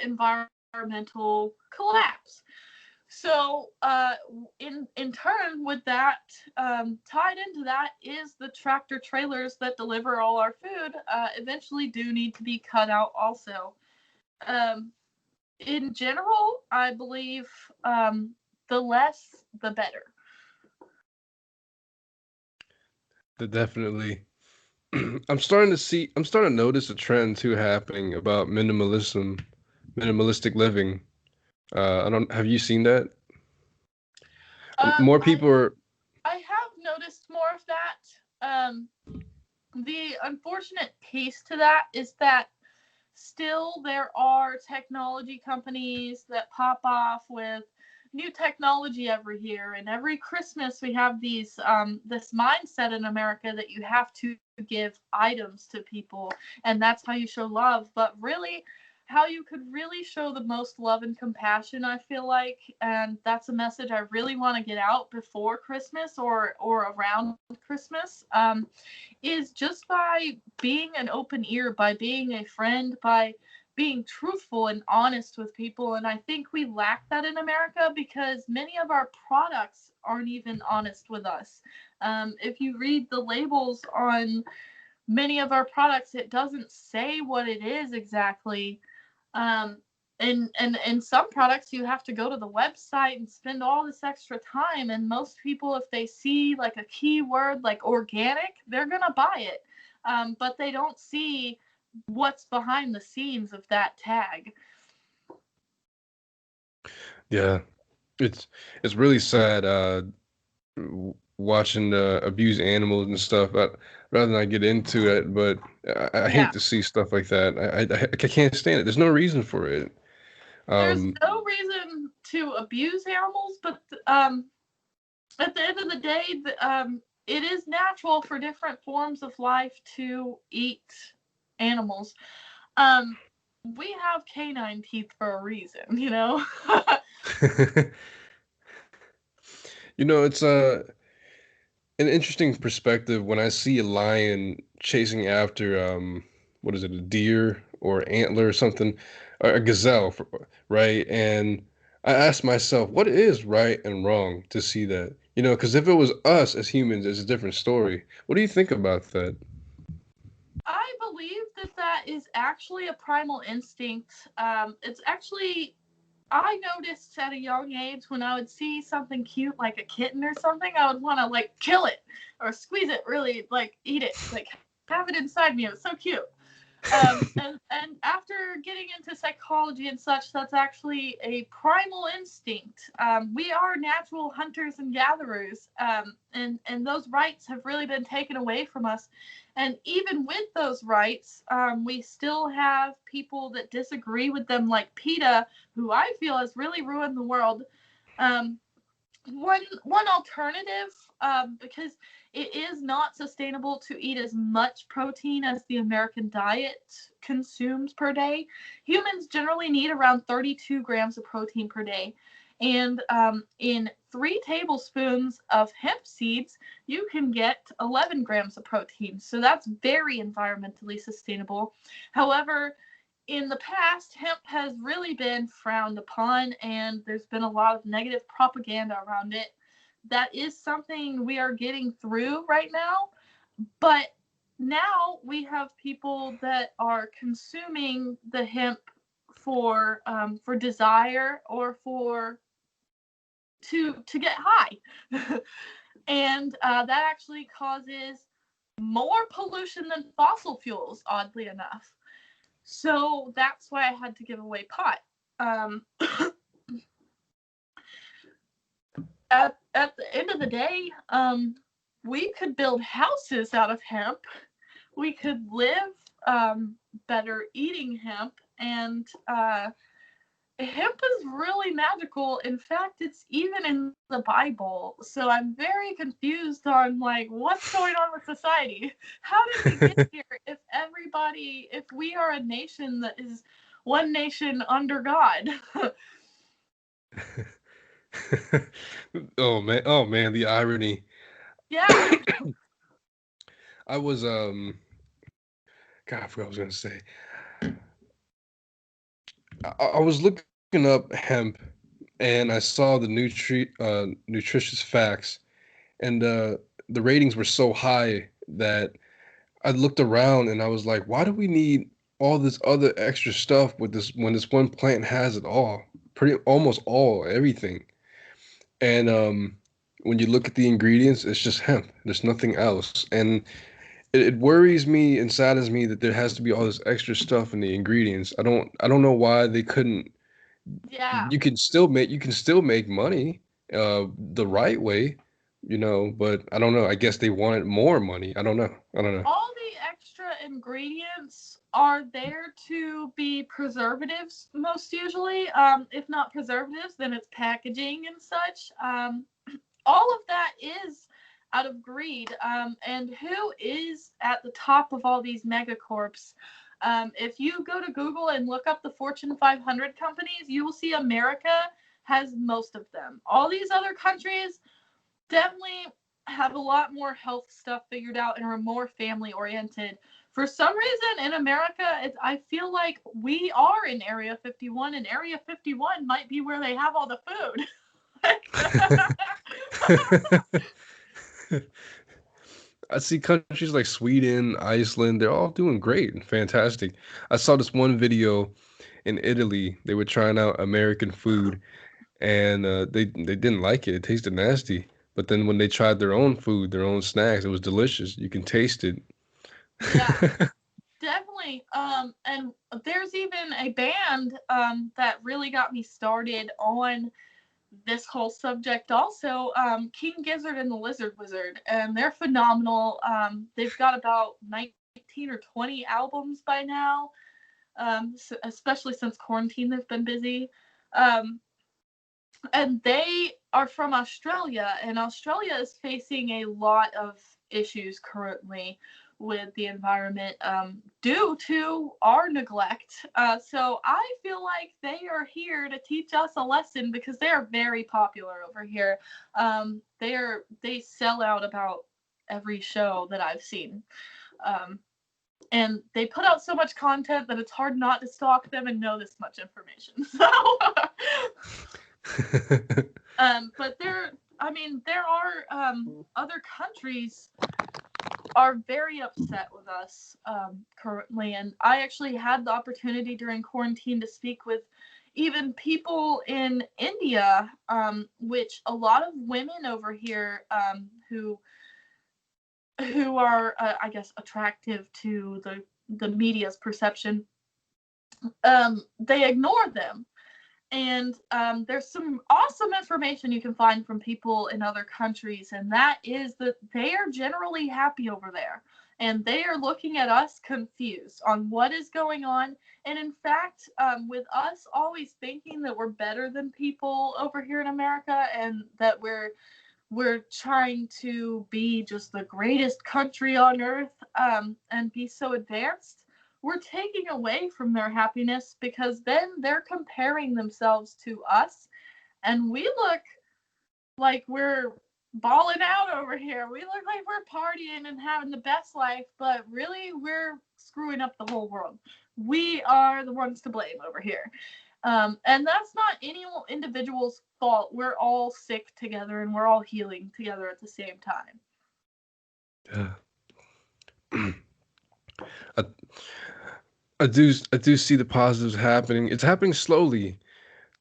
environmental collapse. So, in turn, with that, tied into that is the tractor trailers that deliver all our food. Eventually, do need to be cut out. Also, in general, I believe the less, the better. Definitely. I'm starting to notice a trend too happening about minimalistic living. I don't, have you seen that? More I people are, I have noticed more of that. The unfortunate piece to that is that still there are technology companies that pop off with new technology every year, and every Christmas we have this mindset in America that you have to give items to people, and that's how you show love. But really, how you could really show the most love and compassion, I feel like, and that's a message I really want to get out before Christmas or around Christmas, is just by being an open ear, by being a friend, by being truthful and honest with people. And I think we lack that in America because many of our products aren't even honest with us. If you read the labels on many of our products, it doesn't say what it is exactly. Um, and some products you have to go to the website and spend all this extra time. And most people, if they see like a keyword like organic, they're gonna buy it. But they don't see what's behind the scenes of that tag. yeah, it's it's really sad watching abuse animals and stuff. Rather than I get into it, but I Yeah. hate to see stuff like that. I can't stand it. There's no reason for it. There's Um, no reason to abuse animals, but at the end of the day, it is natural for different forms of life to eat animals. Um, we have canine teeth for a reason, you know? it's an interesting perspective when I see a lion chasing after what is it, a deer or antler or something, or a gazelle, right? And I ask myself, what is right and wrong to see that? Because if it was us as humans, it's a different story. What do you think about that? I believe that that is actually a primal instinct. It's actually, I noticed at a young age when I would see something cute like a kitten or something, I would want to like kill it or squeeze it, really like eat it. Like have it inside me. It was so cute. And after getting into psychology and such, that's actually a primal instinct. We are natural hunters and gatherers, and those rights have really been taken away from us. And even with those rights, we still have people that disagree with them, like PETA, who I feel has really ruined the world. Um, one alternative, because it is not sustainable to eat as much protein as the American diet consumes per day. Humans generally need around 32 grams of protein per day. And in 3 tablespoons of hemp seeds, you can get 11 grams of protein. So that's very environmentally sustainable. However, in the past, hemp has really been frowned upon, and there's been a lot of negative propaganda around it. That is something we are getting through right now, but now we have people that are consuming the hemp for desire or for to get high, and that actually causes more pollution than fossil fuels, oddly enough. So that's why I had to give away pot. Um, at the end of the day, we could build houses out of hemp. We could live better eating hemp, and hemp is really magical. In fact, it's even in the Bible. So I'm very confused on like what's going on with society. How did we get here if we are a nation that is one nation under God? Oh man, the irony. Yeah. I was God, I forgot what I was gonna say. I was looking up hemp and I saw the nutritious facts, and the ratings were so high that I looked around and I was like, why do we need all this other extra stuff with this when this one plant has it all? Pretty almost all, everything. And when you look at the ingredients, it's just hemp. There's nothing else. And it worries me and saddens me that there has to be all this extra stuff in the ingredients. I don't know why they couldn't. Yeah. You can still make money the right way, but I don't know. I guess they wanted more money. I don't know. All the extra ingredients are there to be preservatives, most usually. If not preservatives, then it's packaging and such. All of that is out of greed. And who is at the top of all these megacorps? If you go to Google and look up the Fortune 500 companies, you will see America has most of them. All these other countries definitely have a lot more health stuff figured out and are more family oriented. For some reason in America, I feel like we are in Area 51, and Area 51 might be where they have all the food. I see countries like Sweden, Iceland, they're all doing great and fantastic. I saw this one video in Italy. They were trying out American food and they didn't like it. It tasted nasty. But then when they tried their own food, their own snacks, it was delicious. You can taste it. Yeah, definitely. And there's even a band that really got me started on this whole subject also, King Gizzard and the Lizard Wizard, and they're phenomenal. They've got about 19 or 20 albums by now, especially since quarantine they've been busy. Um, and they are from Australia, and Australia is facing a lot of issues currently with the environment due to our neglect. So I feel like they are here to teach us a lesson because they are very popular over here. They sell out about every show that I've seen. Um, and they put out so much content that it's hard not to stalk them and know this much information. So but there are other countries are very upset with us currently, and I actually had the opportunity during quarantine to speak with even people in India, which a lot of women over here who who are, I guess, attractive to the media's perception, they ignore them. And there's some awesome information you can find from people in other countries, and that is that they are generally happy over there. And they are looking at us confused on what is going on. And in fact, with us always thinking that we're better than people over here in America, and that we're trying to be just the greatest country on earth, and be so advanced, we're taking away from their happiness, because then they're comparing themselves to us, and we look like we're balling out over here. We look like we're partying and having the best life, but really we're screwing up the whole world. We are the ones to blame over here. And that's not any individual's fault. We're all sick together and we're all healing together at the same time. Yeah. I, I do see the positives happening. It's happening slowly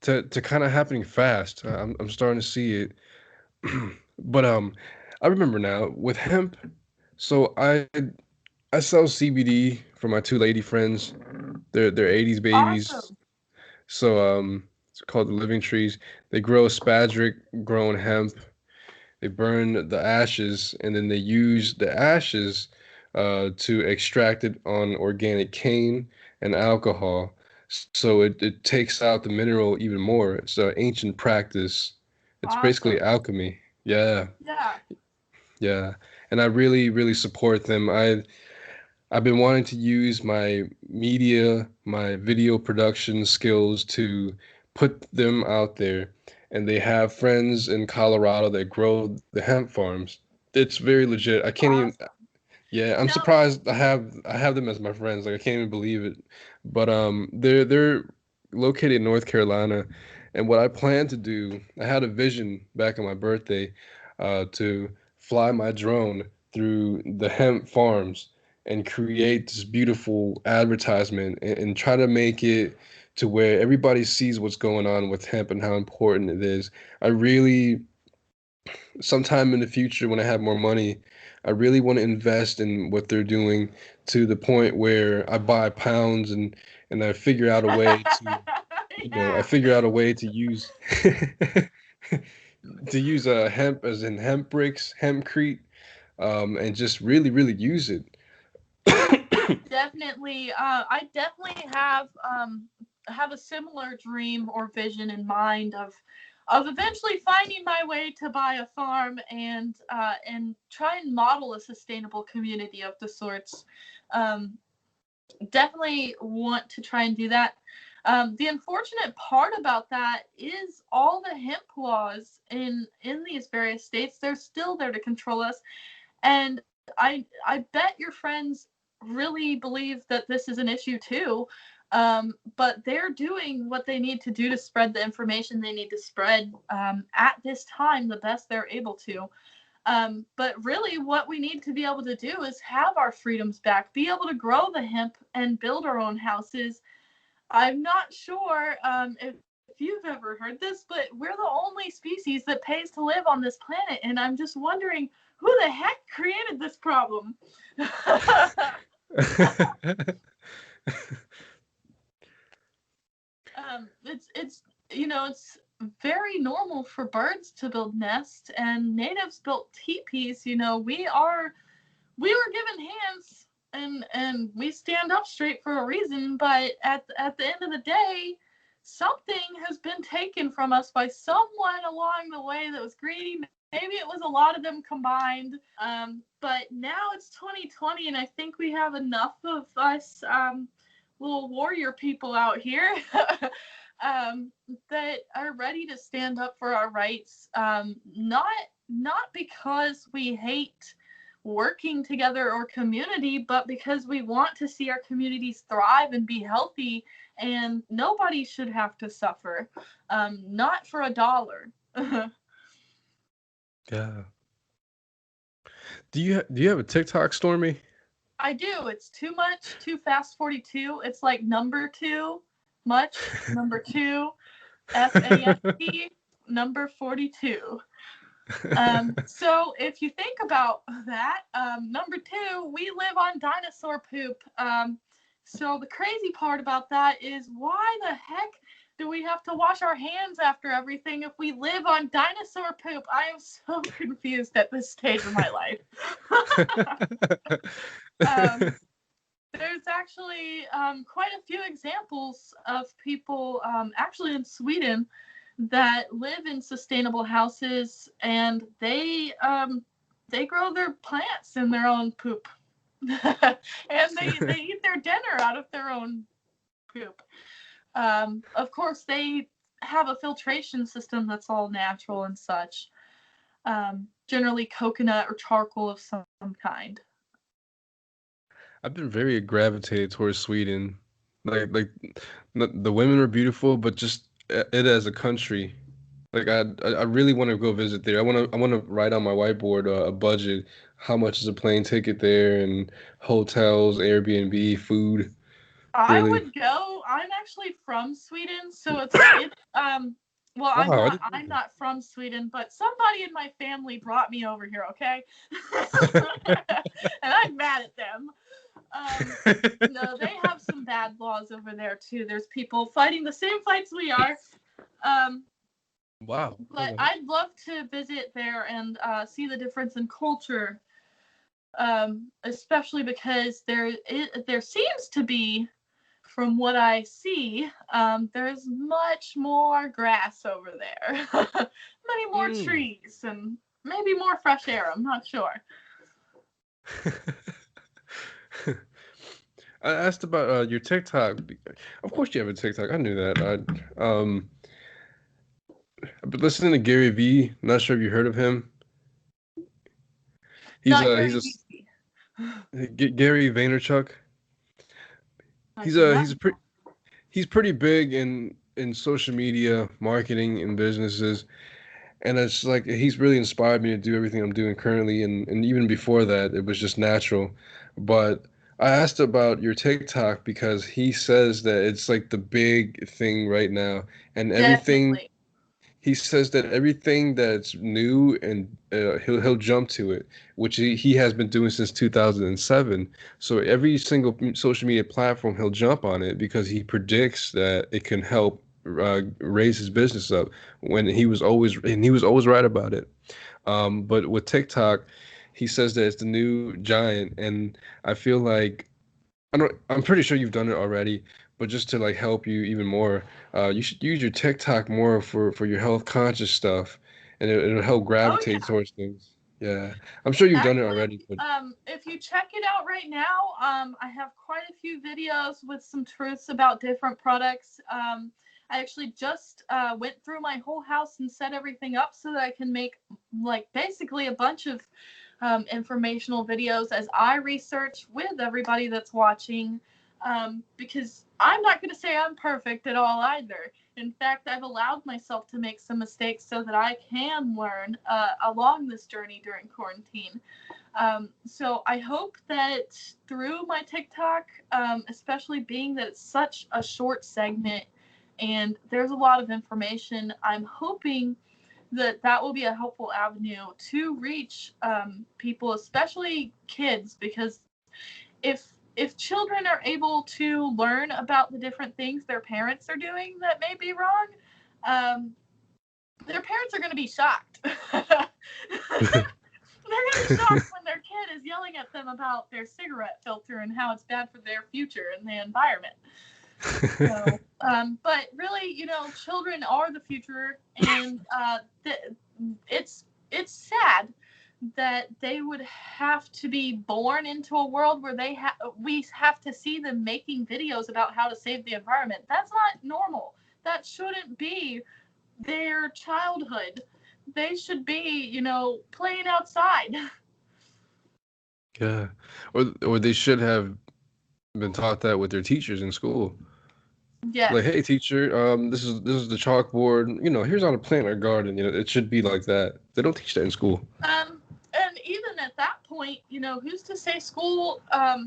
to kind of happening fast. I'm starting to see it. But I remember now with hemp. So I sell CBD for my two lady friends. They're 80s babies. Awesome. So it's called the Living Trees. They grow spadric grown hemp. They burn the ashes, and then they use the ashes to extract it on organic cane and alcohol. So it takes out the mineral even more. It's an ancient practice. It's basically Awesome. alchemy. Yeah, Yeah. yeah. And I really, really support them. I've been wanting to use my media, my video production skills to put them out there. And they have friends in Colorado that grow the hemp farms. It's very legit. I can't even, Awesome. yeah, I'm Now, surprised I have them as my friends. Like I can't even believe it. But they're located in North Carolina, and what I plan to do, I had a vision back on my birthday, to fly my drone through the hemp farms and create this beautiful advertisement and try to make it to where everybody sees what's going on with hemp and how important it is. I really sometime in the future when I have more money, I really want to invest in what they're doing to the point where I buy pounds and I figure out a way to, I yeah, figure out a way to use to use hemp as in hemp bricks, hempcrete, and just really really use it. definitely. I definitely have a similar dream or vision in mind of eventually finding my way to buy a farm and try and model a sustainable community of the sorts. Um, Definitely want to try and do that. The unfortunate part about that is all the hemp laws in these various states, they're still there to control us. And I bet your friends really believe that this is an issue too. But they're doing what they need to do to spread the information they need to spread, at this time the best they're able to. But really, what we need to be able to do is have our freedoms back, be able to grow the hemp and build our own houses. I'm not sure, if you've ever heard this, but we're the only species that pays to live on this planet, and I'm just wondering who the heck created this problem. It's it's very normal for birds to build nests, and natives built teepees. We were given hands, and we stand up straight for a reason, but at the end of the day, something has been taken from us by someone along the way that was greedy. Maybe it was a lot of them combined. But now it's 2020, and I think we have enough of us, little warrior people out here, that are ready to stand up for our rights. Not because we hate working together or community, but because we want to see our communities thrive and be healthy, and nobody should have to suffer, not for $1. Yeah. Do you have a TikTok, Stormy? I do. It's too much, too fast 42. It's like number two, much, number two, FAST, number 42. So if you think about that, number two, we live on dinosaur poop. So the crazy part about that is, why the heck do we have to wash our hands after everything if we live on dinosaur poop? I am so confused at this stage of my life. There's actually quite a few examples of people actually in Sweden that live in sustainable houses, and they grow their plants in their own poop. And they eat their dinner out of their own poop. Of course, they have a filtration system that's all natural and such. Generally coconut or charcoal of some kind. I've been very gravitated towards Sweden. Like the women are beautiful, but just it as a country. Like I really want to go visit there. I want to write on my whiteboard a budget. How much is a plane ticket there and hotels, Airbnb, food. I Really? would go. I'm actually from Sweden, so it's well, I'm Wow, I not didn't I'm know not from Sweden, but somebody in my family brought me over here, okay? that. And I'm mad at them. No, they have some bad laws over there too. There's people fighting the same fights we are. Um, Wow. but Okay. I'd love to visit there and see the difference in culture, especially because there seems to be, from what I see, there's much more grass over there, many more Hmm. trees, and maybe more fresh air. I'm not sure. I asked about your TikTok. Of course, you have a TikTok. I knew that. I've been listening to Gary Vee. Not sure if you heard of him. He's Not a Gary Vee. Gary Vaynerchuk. I do not. He's pretty big in social media marketing and businesses, and it's like he's really inspired me to do everything I'm doing currently, and even before that, it was just natural. But I asked about your TikTok because he says that it's like the big thing right now, and everything Definitely. he says that everything that's new and he'll jump to it, which he has been doing since 2007. So every single social media platform he'll jump on it because he predicts that it can help raise his business up. He was always right about it. But with TikTok, he says that it's the new giant, and I feel like I'm pretty sure you've done it already, but just to like help you even more, you should use your TikTok more for your health conscious stuff, and it'll help Oh gravitate yeah. towards things. Yeah, I'm sure you've done it Actually, already, but if you check it out right now, I have quite a few videos with some truths about different products. I actually just went through my whole house and set everything up so that I can make like basically a bunch of informational videos as I research with everybody that's watching. Because I'm not going to say I'm perfect at all either. In fact, I've allowed myself to make some mistakes so that I can learn along this journey during quarantine. So I hope that through my TikTok, especially being that it's such a short segment and there's a lot of information, I'm hoping that that will be a helpful avenue to reach people, especially kids, because if children are able to learn about the different things their parents are doing that may be wrong, um, their parents are going to be shocked. They're going to be shocked when their kid is yelling at them about their cigarette filter and how it's bad for their future and the environment. So, but really, children are the future, and it's sad that they would have to be born into a world where we have to see them making videos about how to save the environment. That's not normal. That shouldn't be their childhood. They should be, playing outside. yeah, or they should have been taught that with their teachers in school. Like, Yes. hey, teacher, this is the chalkboard. Here's how to plant our garden. It should be like that. They don't teach that in school. And even at that point, who's to say school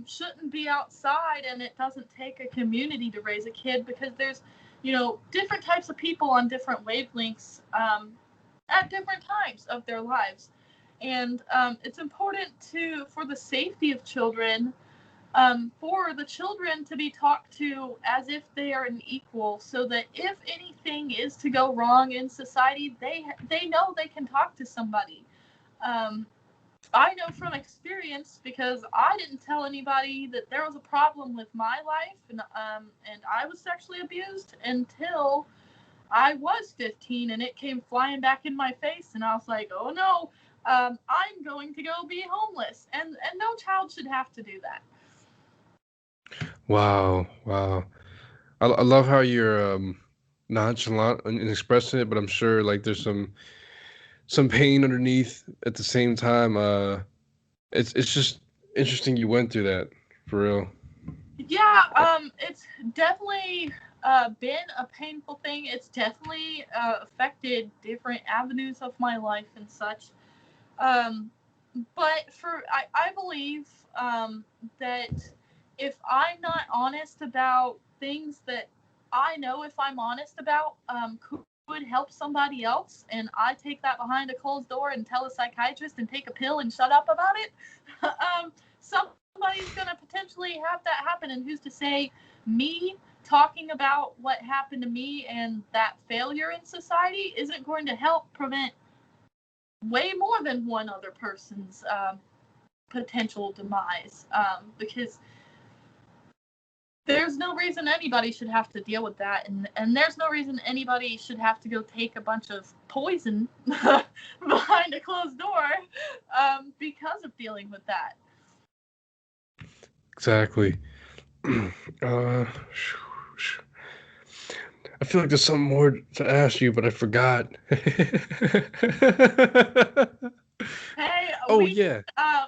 shouldn't be outside, and it doesn't take a community to raise a kid, because there's, different types of people on different wavelengths. at different times of their lives. And it's important for the safety of children, for the children to be talked to as if they are an equal, so that if anything is to go wrong in society, they know they can talk to somebody. Um, I know from experience, because I didn't tell anybody that there was a problem with my life, and I was sexually abused until I was 15, and it came flying back in my face, and I was like, oh no, I'm going to go be homeless, and no child should have to do that. Wow, wow. I love how you're nonchalant in expressing it, but I'm sure like there's some pain underneath at the same time. It's just interesting you went through that for real. Yeah, it's definitely been a painful thing. It's definitely affected different avenues of my life and such. Um, but I believe that if I'm not honest about things that I know, if I'm honest about, could help somebody else, and I take that behind a closed door and tell a psychiatrist and take a pill and shut up about it, somebody's going to potentially have that happen. And who's to say me talking about what happened to me and that failure in society isn't going to help prevent way more than one other person's potential demise, because there's no reason anybody should have to deal with that, and there's no reason anybody should have to go take a bunch of poison behind a closed door, because of dealing with that. Exactly. uh, I feel like there's something more to ask you, but I forgot. Hey, Oh yeah,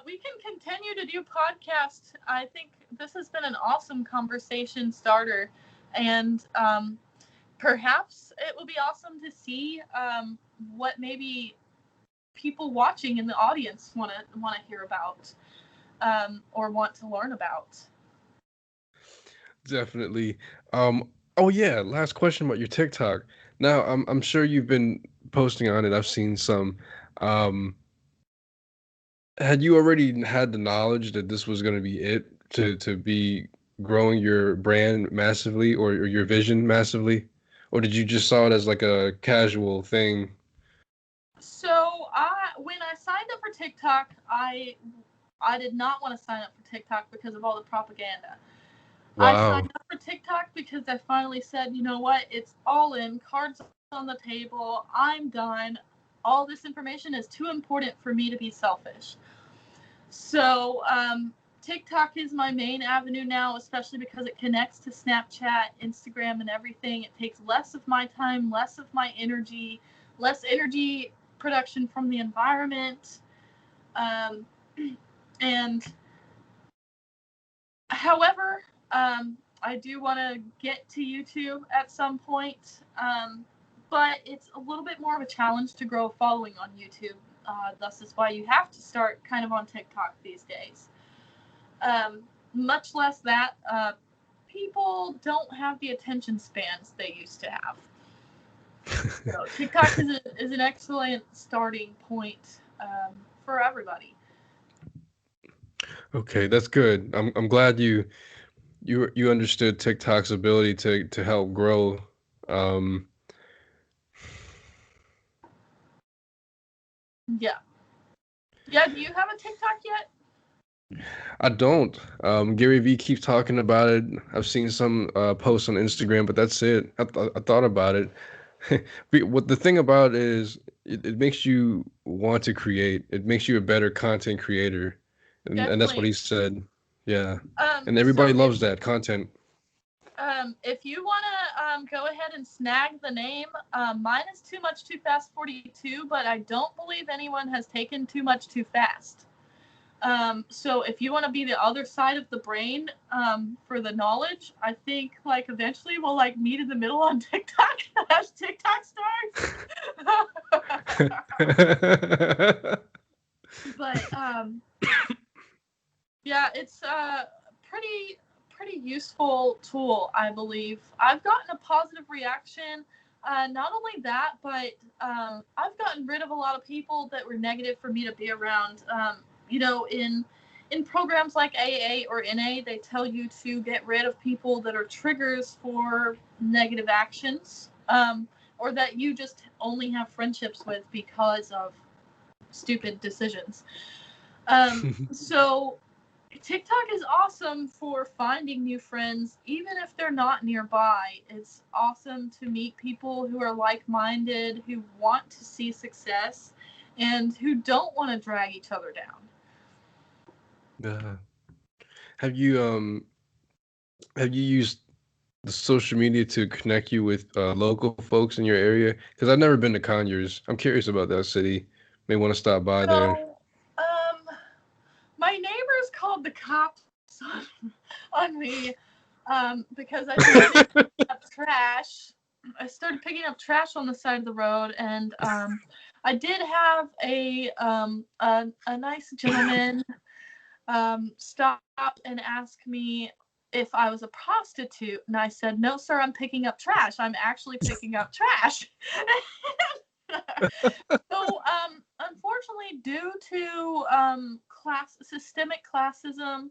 we can continue to do podcasts. I think this has been an awesome conversation starter, and perhaps it would be awesome to see what maybe people watching in the audience want to hear about, or want to learn about. definitely. Oh yeah, last question about your TikTok. Now, I'm sure you've been posting on it. I've seen some. Um, had you already had the knowledge that this was going to be it to be growing your brand massively or your vision massively, or did you just saw it as like a casual thing? So when I signed up for TikTok, I did not want to sign up for TikTok because of all the propaganda. I Wow. signed up for TikTok because I finally said, you know what, it's all in, cards on the table, I'm done. All this information is too important for me to be selfish. So TikTok is my main avenue now, especially because it connects to Snapchat, Instagram, and everything. It takes less of my time, less of my energy, less energy production from the environment. Um, and however, I do want to get to YouTube at some point, but it's a little bit more of a challenge to grow a following on YouTube. Thus is why you have to start kind of on TikTok these days. Um, Much less that, people don't have the attention spans they used to have. So TikTok is an excellent starting point, for everybody. Okay, that's good. I'm glad you understood TikTok's ability to help grow. Um, Yeah. Yeah, do you have a TikTok yet? I don't. Gary Vee keeps talking about it. I've seen some posts on Instagram, but that's it. I thought about it. What the thing about it is, it makes you want to create. It makes you a better content creator, and that's what Definitely. he said. Yeah, and So everybody loves that content. if you want to go ahead and snag the name, mine is Too Much Too Fast 42, but I don't believe anyone has taken Too Much Too Fast. So if you want to be the other side of the brain, for the knowledge, I think like eventually we'll like meet in the middle on TikTok as TikTok stars. But yeah, it's a pretty useful tool, I believe. I've gotten a positive reaction. not only that, but I've gotten rid of a lot of people that were negative for me to be around. You know, in programs like AA or NA, they tell you to get rid of people that are triggers for negative actions, or that you just only have friendships with because of stupid decisions. So TikTok is awesome for finding new friends, even if they're not nearby. It's awesome to meet people who are like-minded, who want to see success, and who don't want to drag each other down. Uh, have you have you used the social media to connect you with local folks in your area? Because I've never been to Conyers. I'm curious about that city. May want to stop by there. So, my neighbors called the cops on me because I started picking up trash. I started picking up trash on the side of the road, and I did have a nice gentleman stop and ask me if I was a prostitute, and I said, "No, sir, I'm picking up trash. I'm actually picking up trash." So, unfortunately, due to systemic classism,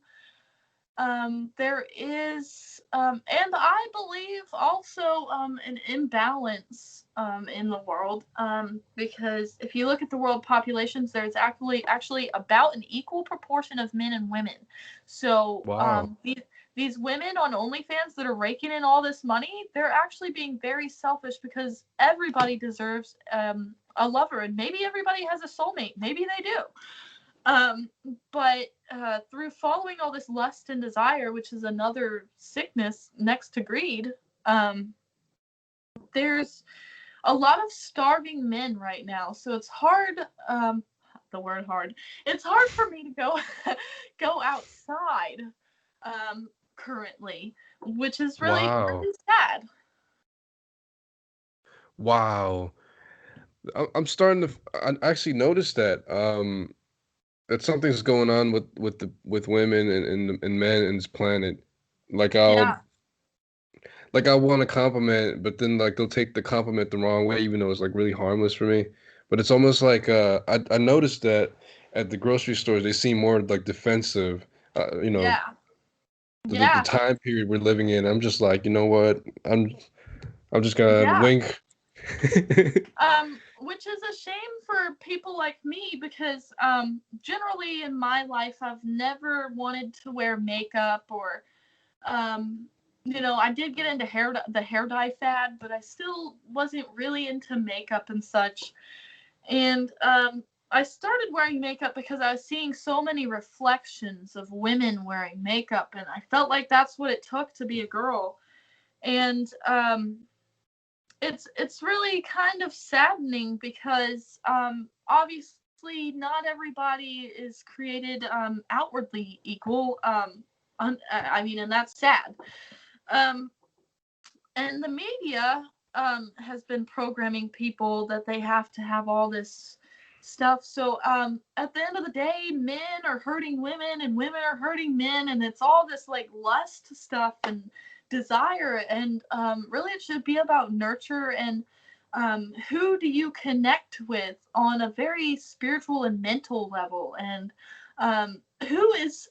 there is, and I believe also an imbalance in the world, because if you look at the world populations, there's actually about an equal proportion of men and women. So Wow. these women on OnlyFans that are raking in all this money, they're actually being very selfish because everybody deserves a lover, and maybe everybody has a soulmate. Maybe they do. Um, but through following all this lust and desire, which is another sickness next to greed, um, there's a lot of starving men right now. So it's hard. The word hard. It's hard for me to go go outside currently, which is really Wow. really sad. Wow. I'm starting to. I actually noticed that. That something's going on with the with women and men in this planet. Like I'll Yeah, like I want to compliment, but then like they'll take the compliment the wrong way, even though it's like really harmless for me. But it's almost like I noticed that at the grocery stores they seem more like defensive. You know, yeah, the yeah, time period we're living in. I'm just like, you know what? I'm just gonna yeah. wink. Which is a shame for people like me because generally in my life I've never wanted to wear makeup or um, you know, I did get into the hair dye fad, but I still wasn't really into makeup and such. And I started wearing makeup because I was seeing so many reflections of women wearing makeup, and I felt like that's what it took to be a girl. And it's really kind of saddening because obviously not everybody is created outwardly equal. I mean, and that's sad. Um, and the media has been programming people that they have to have all this stuff. So at the end of the day, men are hurting women and women are hurting men, and it's all this like lust stuff and desire. And really, it should be about nurture and who do you connect with on a very spiritual and mental level, and who is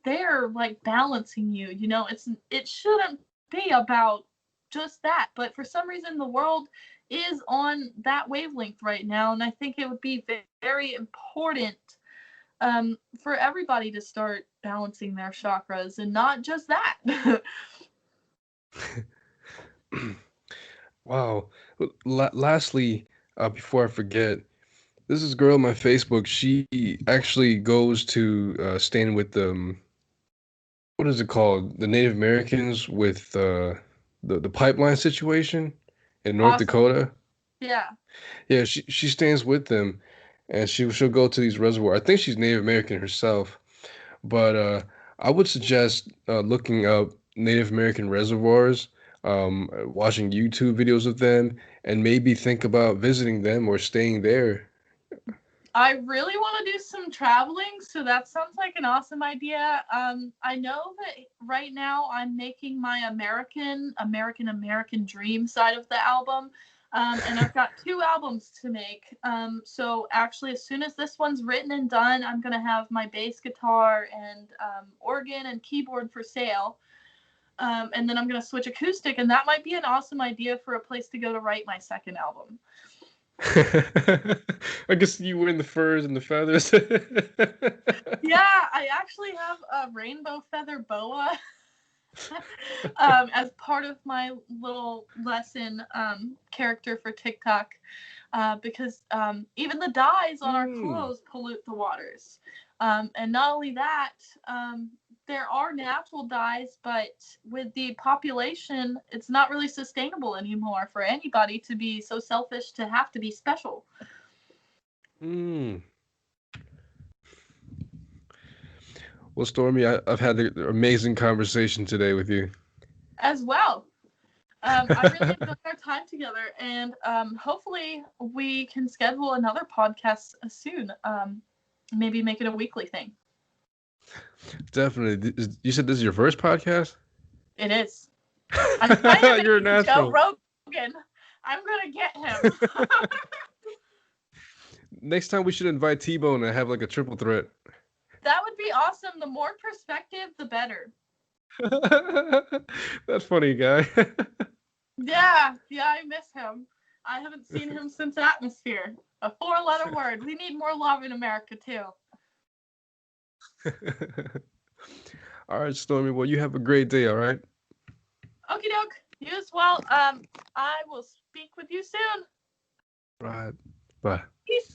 there like balancing you. You know, it shouldn't be about just that. But for some reason, the world is on that wavelength right now, and I think it would be very important for everybody to start balancing their chakras and not just that. Wow. Lastly, before I forget, this is girl on my Facebook. She actually goes to stand with what is it called? The Native Americans with the pipeline situation in North Awesome. Dakota. Yeah. Yeah, she stands with them, and she'll go to these reservoirs. I think she's Native American herself, but I would suggest looking up Native American reservoirs, watching YouTube videos of them, and maybe think about visiting them or staying there. I really want to do some traveling, so that sounds like an awesome idea. I know that right now I'm making my American Dream side of the album. And I've got 2 albums to make. So actually, as soon as this one's written and done, I'm gonna have my bass guitar and organ and keyboard for sale. And then I'm gonna switch acoustic, and that might be an awesome idea for a place to go to write my second album. I guess you win the furs and the feathers. Yeah, I actually have a rainbow feather boa as part of my little lesson character for TikTok, because even the dyes on our clothes pollute the waters. And not only that, there are natural dyes, but with the population, it's not really sustainable anymore for anybody to be so selfish to have to be special. Well, Stormy, I've had an amazing conversation today with you. As well. I really enjoyed our time together, and hopefully we can schedule another podcast soon. Maybe make it a weekly thing. Definitely. You said this is your first podcast? It is. I'm trying to You're a make natural. Joe Rogan. I'm gonna get him. Next time we should invite T-Bone and have like a triple threat. That would be awesome. The more perspective, the better. That funny guy. Yeah, I miss him. I haven't seen him since Atmosphere. A 4-letter word. We need more love in America too. All right, Stormy. Well, you have a great day, all right? Okie doke. You as well. I will speak with you soon. Right. Bye. Peace.